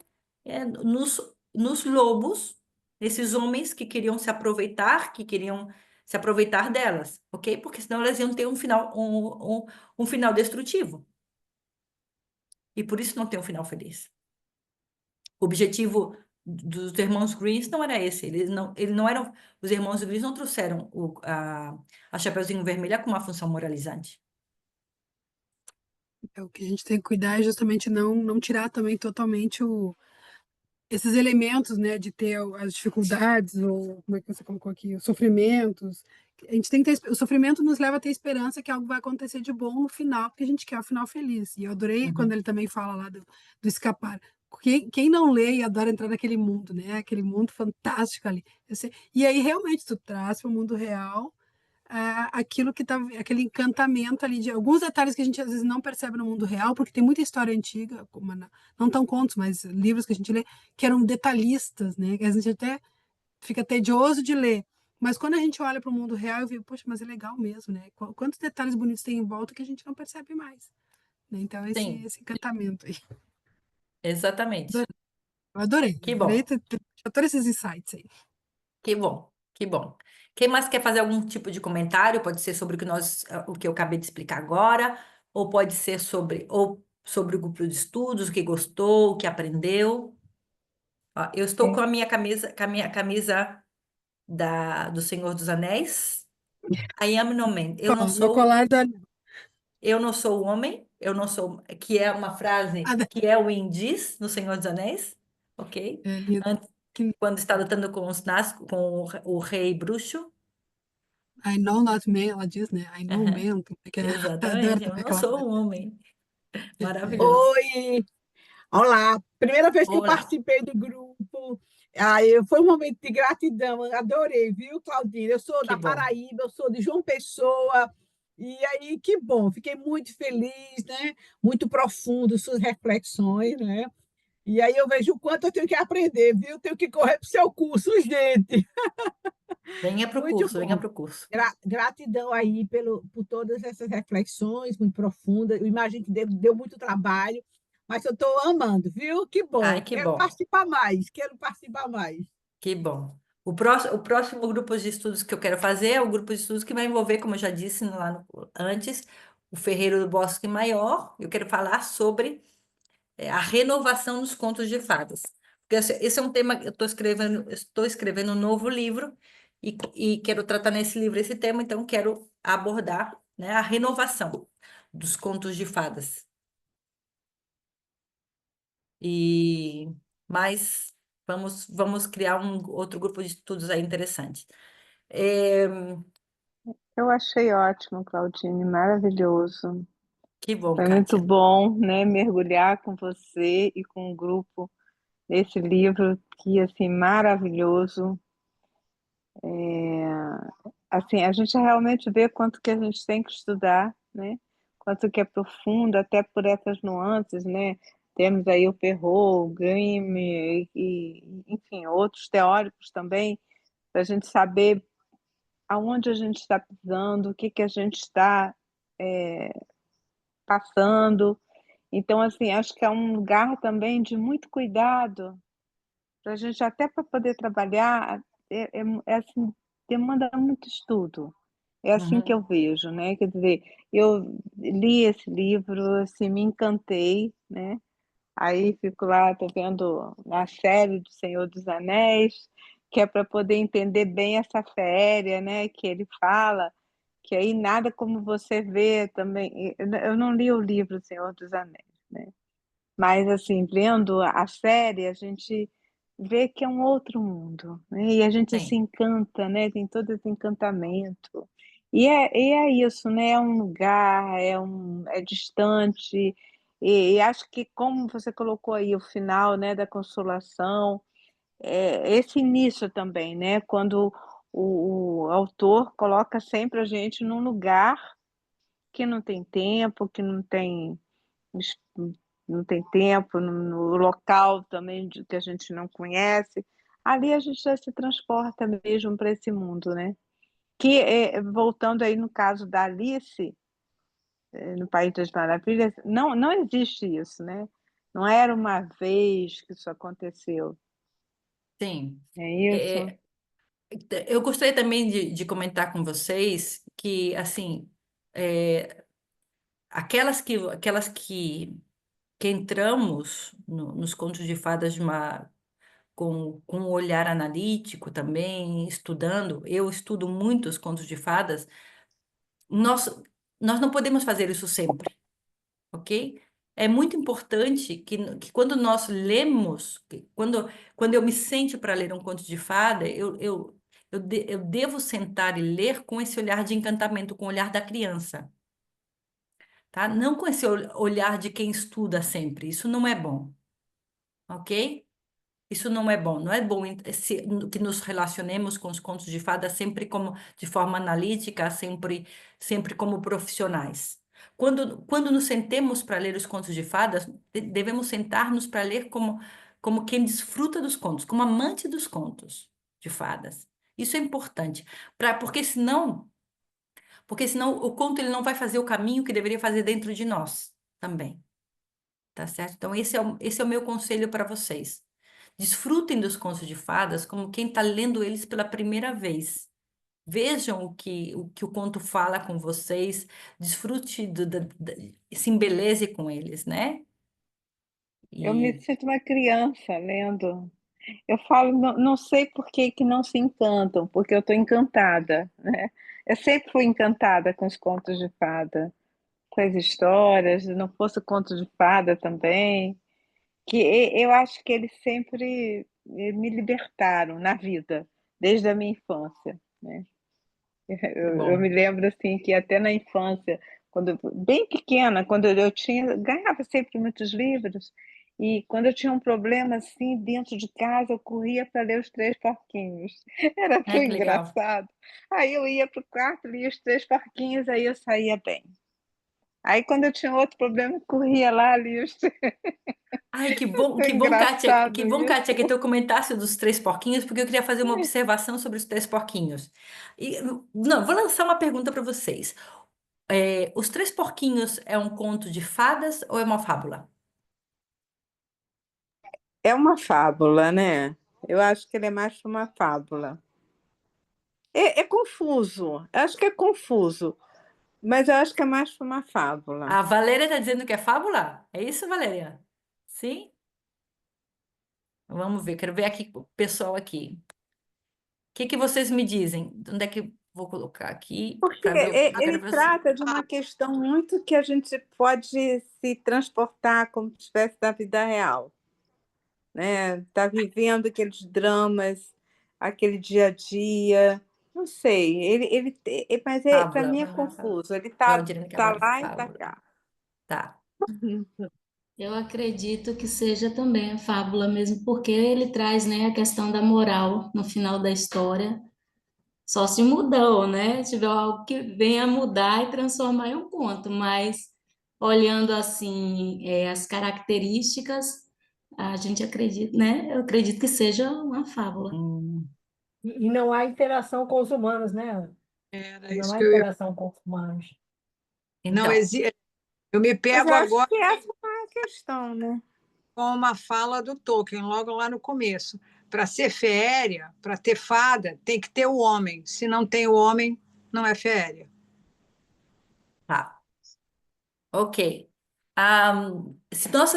nos lobos, esses homens que queriam se aproveitar, que queriam se aproveitar delas, ok? Porque senão elas iam ter um final destrutivo. E por isso não tem um final feliz. O objetivo dos irmãos Greens não era esse. Eles não eram, os irmãos Greens não trouxeram a Chapeuzinho Vermelha com uma função moralizante. É, o que a gente tem que cuidar é justamente não tirar também totalmente esses elementos, né, de ter as dificuldades, ou como é que você colocou aqui, os sofrimentos. A gente tem que ter, o sofrimento nos leva a ter esperança que algo vai acontecer de bom no final, porque a gente quer o final feliz. E eu adorei quando Uhum. ele também fala lá do escapar. Quem não lê e adora entrar naquele mundo, né? Aquele mundo fantástico ali. E aí, realmente, tu traz para o mundo real aquilo que tá, aquele encantamento ali de alguns detalhes que a gente às vezes não percebe no mundo real, porque tem muita história antiga, como não tão contos, mas livros que a gente lê, que eram detalhistas, né? Que a gente até fica tedioso de ler. Mas quando a gente olha para o mundo real, eu vejo, poxa, mas é legal mesmo, né? Quantos detalhes bonitos tem em volta que a gente não percebe mais. Né? Então, Sim, esse encantamento aí. exatamente. Adorei, Que adorei bom, todos esses insights aí. que bom, que bom. Quem mais quer fazer algum tipo de comentário? Pode ser sobre o que eu acabei de explicar agora, ou pode ser sobre o grupo de estudos, o que gostou, o que aprendeu. Ó, eu estou com É, a minha camisa do Senhor dos Anéis. I am no man. Meu colar do anel. Eu não sou homem, eu não sou, que é uma frase que é o Diz no Senhor dos Anéis, ok? É lindo. Antes, quando está lutando com os Nazgûl, com o rei bruxo. I know not man, ela diz, né? I know Aham, man, como é que é? Adoro exatamente, eu também não aquela sou frase. um homem. Maravilhoso. Oi, olá. Primeira vez que eu Olá, participei do grupo. Foi um momento de gratidão. Adorei, viu, Claudine? Eu sou que da bom. Paraíba, eu sou de João Pessoa. E aí, que bom. Fiquei muito feliz, né? Muito profundo suas reflexões, né? E aí eu vejo o quanto eu tenho que aprender, viu? Tenho que correr para o seu curso, gente. Venha para o Muito curso, venha bom. para o curso. Gratidão aí por todas essas reflexões muito profundas. Eu imagino que deu muito trabalho, mas eu estou amando, viu? Que Ai, bom. que Quero bom, participar mais, quero participar mais. que bom. O próximo grupo de estudos que eu quero fazer é o grupo de estudos que vai envolver, como eu já disse antes, o Ferreiro do Bosque Maior. Eu quero falar sobre a renovação dos contos de fadas. Porque esse é um tema que eu estou escrevendo um novo livro e quero tratar nesse livro esse tema, então quero abordar, né, a renovação dos contos de fadas. E mas vamos criar um outro grupo de estudos aí interessante. É, Eu achei ótimo, Claudine, maravilhoso. que bom, Foi muito Kátia. bom, né, mergulhar com você e com o grupo nesse livro que, assim, maravilhoso. Assim, a gente realmente vê quanto que a gente tem que estudar, né? Quanto que é profundo, até por essas nuances, né? Temos aí o Perrault, o Grimm enfim, outros teóricos também, para a gente saber aonde a gente está pisando, o que que a gente está passando. Então, assim, acho que é um lugar também de muito cuidado, para a gente, até para poder trabalhar, é assim, demanda muito estudo. É assim que Uhum. eu vejo, né? Quer dizer, eu li esse livro, assim, me encantei, né? Aí fico lá, tô vendo a série do Senhor dos Anéis, que é para poder entender bem essa féria, né? Que ele fala, que aí nada como você vê também. Eu não li o livro Senhor dos Anéis, né? Mas, assim, vendo a série, a gente vê que é um outro mundo, né? E a gente se Sim, encanta, né? Tem todo esse encantamento. E é isso, né? É um lugar, é distante. E acho que, como você colocou aí o final, né, da Consolação, esse início também, né? Quando o autor coloca sempre a gente num lugar que não tem tempo, que es- não tem tempo, no local também que a gente não conhece. Ali a gente já se transporta mesmo para esse mundo, né? Que, voltando aí no caso da Alice, no País das Maravilhas, não existe isso, né? Não era uma vez que isso aconteceu. sim. É isso? É, eu gostaria também de comentar com vocês que, assim, é, que entramos nos contos de fadas com um olhar analítico também, estudando, eu estudo muito os contos de fadas, nós, nós não podemos fazer isso sempre, ok? É muito importante que quando nós lemos, quando eu me sento para ler um conto de fada, eu devo sentar e ler com esse olhar de encantamento, com o olhar da criança, tá? Não com esse olhar de quem estuda sempre. Isso não é bom, ok? Isso não é bom. Não é bom que nos relacionemos com os contos de fadas sempre como de forma analítica, sempre como profissionais. Quando nos sentemos para ler os contos de fadas, devemos sentar-nos para ler como quem desfruta dos contos, como amante dos contos de fadas. Isso é importante, porque senão o conto ele não vai fazer o caminho que deveria fazer dentro de nós também. Tá certo? Então, esse é o meu conselho para vocês. Desfrutem dos contos de fadas como quem está lendo eles pela primeira vez. Vejam o que o conto fala com vocês, desfrute, se embeleze com eles, né? Eu me E sinto uma criança lendo. Eu falo, não, não sei por que que não se encantam, porque eu estou encantada, né? Eu sempre fui encantada com os contos de fada, com as histórias, se não fosse conto de fada também, eu acho que eles sempre me libertaram na vida, desde a minha infância, né? Que Eu me bom. lembro assim que até na infância, quando bem pequena, quando eu tinha, ganhava sempre muitos livros, e quando eu tinha um problema assim dentro de casa, eu corria para ler os Três Porquinhos. Era tão Ai, que legal. engraçado. Aí eu ia para o quarto, lia os Três Porquinhos, aí eu saía bem. Aí quando eu tinha outro problema, eu corria lá, lia os Três. Ai, Tão Que engraçado bom, isso. Kátia, que tu comentasse dos três porquinhos, porque eu queria fazer uma observação sobre os três porquinhos. E, não, vou lançar uma pergunta para vocês. Os três porquinhos é um conto de fadas ou é uma fábula? É uma fábula, né? Eu acho que ele é mais que uma fábula. É confuso, eu acho que é confuso, mas eu acho que é mais que uma fábula. A Valéria está dizendo que é fábula? É isso, Valéria? Sim? Vamos ver, quero ver aqui o pessoal aqui. O que que vocês me dizem? Onde é que vou colocar aqui Porque para ver eu quero ele ver trata de uma questão muito que a gente pode se transportar como se estivesse da vida real, né? Tá vivendo aqueles dramas, aquele dia a dia, não sei. Mas para fábula. mim é confuso. Ele Valdirene que tá agora lá e tá fábula. cá. Tá. Eu acredito que seja também a fábula mesmo, porque ele traz, né, a questão da moral no final da história. Só se mudou, né? Se tiver algo que venha mudar e transformar em um conto, mas olhando assim, as características, a gente acredita, né? Eu acredito que seja uma fábula. Hum, E não há interação com os humanos, né? Era Não isso há que eu ia. interação com os humanos. Não então, existe. Eu me Mas pego eu acho agora que essa não é a questão, né? com uma fala do Tolkien, logo lá no começo. Para ser feéria, para ter fada, tem que ter o homem. Se não tem o homem, não é feéria. tá. Ok. Se nós,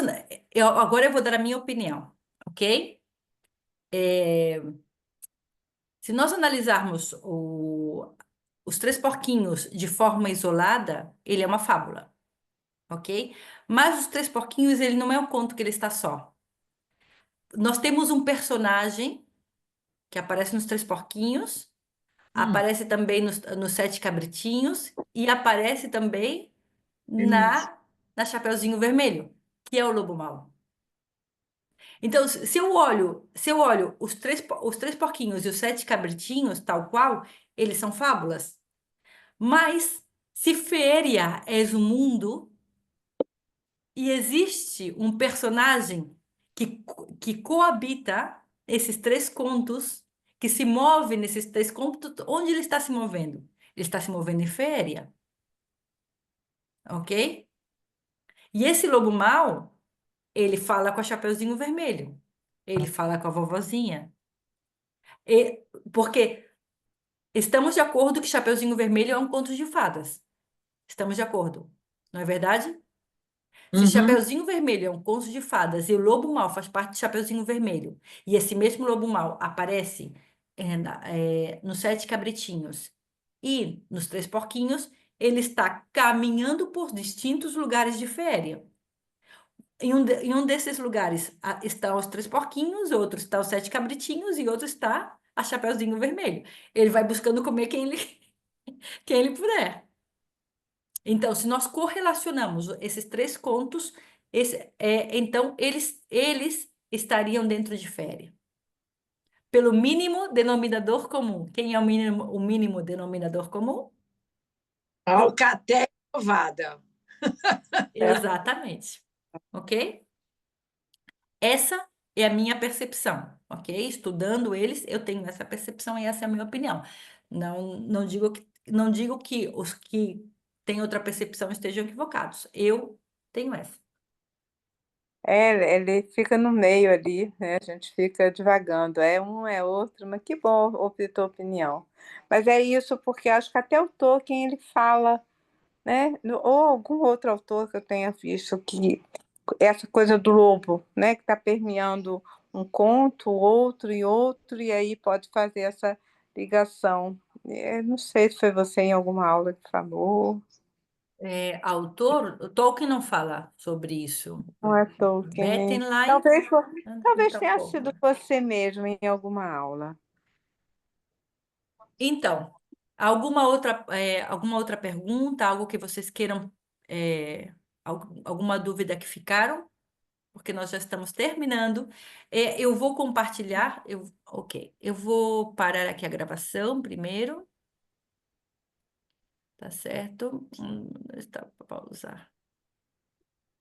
agora eu vou dar a minha opinião, ok? É, se nós analisarmos os três porquinhos de forma isolada, ele é uma fábula, ok? Mas os três porquinhos, ele não é um conto que ele está só. Nós temos um personagem que aparece nos três porquinhos, Hum, aparece também nos sete cabritinhos e aparece também beleza. na Chapeuzinho Vermelho, que é o lobo mau. Então, se eu olho os três porquinhos e os sete cabritinhos, tal qual, eles são fábulas. Mas se Féria és o mundo e existe um personagem que coabita esses três contos, que se move nesses três contos, onde ele está se movendo? Ele está se movendo em Féria, ok? E esse lobo mau, ele fala com a Chapeuzinho Vermelho, ele fala com a vovozinha. E, porque estamos de acordo que Chapeuzinho Vermelho é um conto de fadas. Estamos de acordo, não é verdade? Se Uhum. Chapeuzinho Vermelho é um conto de fadas e o Lobo Mau faz parte de Chapeuzinho Vermelho, e esse mesmo Lobo Mau aparece nos Sete Cabritinhos e nos Três Porquinhos, ele está caminhando por distintos lugares de féria. Em um desses lugares estão os Três Porquinhos, outro está os Sete Cabritinhos e outro está a Chapeuzinho Vermelho. Ele vai buscando comer quem ele puder. Então, se nós correlacionamos esses três contos, então eles estariam dentro de féria. Pelo mínimo denominador comum. Quem é o mínimo denominador comum? Alcatéia ovada. Exatamente. Ok? Essa é a minha percepção, ok? Estudando eles, eu tenho essa percepção e essa é a minha opinião. Não digo que os que têm outra percepção estejam equivocados. Eu tenho essa. Ele fica no meio ali, né? A gente fica divagando. É um, é outro, mas que bom ouvir tua opinião. Mas é isso, porque acho que até o Tolkien ele fala, né? Ou algum outro autor que eu tenha visto que essa coisa do lobo, né? Que está permeando um conto, outro e outro, e aí pode fazer essa ligação. Não sei se foi você em alguma aula que falou. Autor, o Tolkien não fala sobre isso. Não é Tolkien, Beten né? lá em Talvez outra tenha sido forma. você mesmo em alguma aula. Então, alguma outra pergunta, algo que vocês queiram, alguma dúvida que ficaram? Porque nós já estamos terminando. Eu vou compartilhar, ok. Eu vou parar aqui a gravação primeiro. Tá certo? Está para pausar.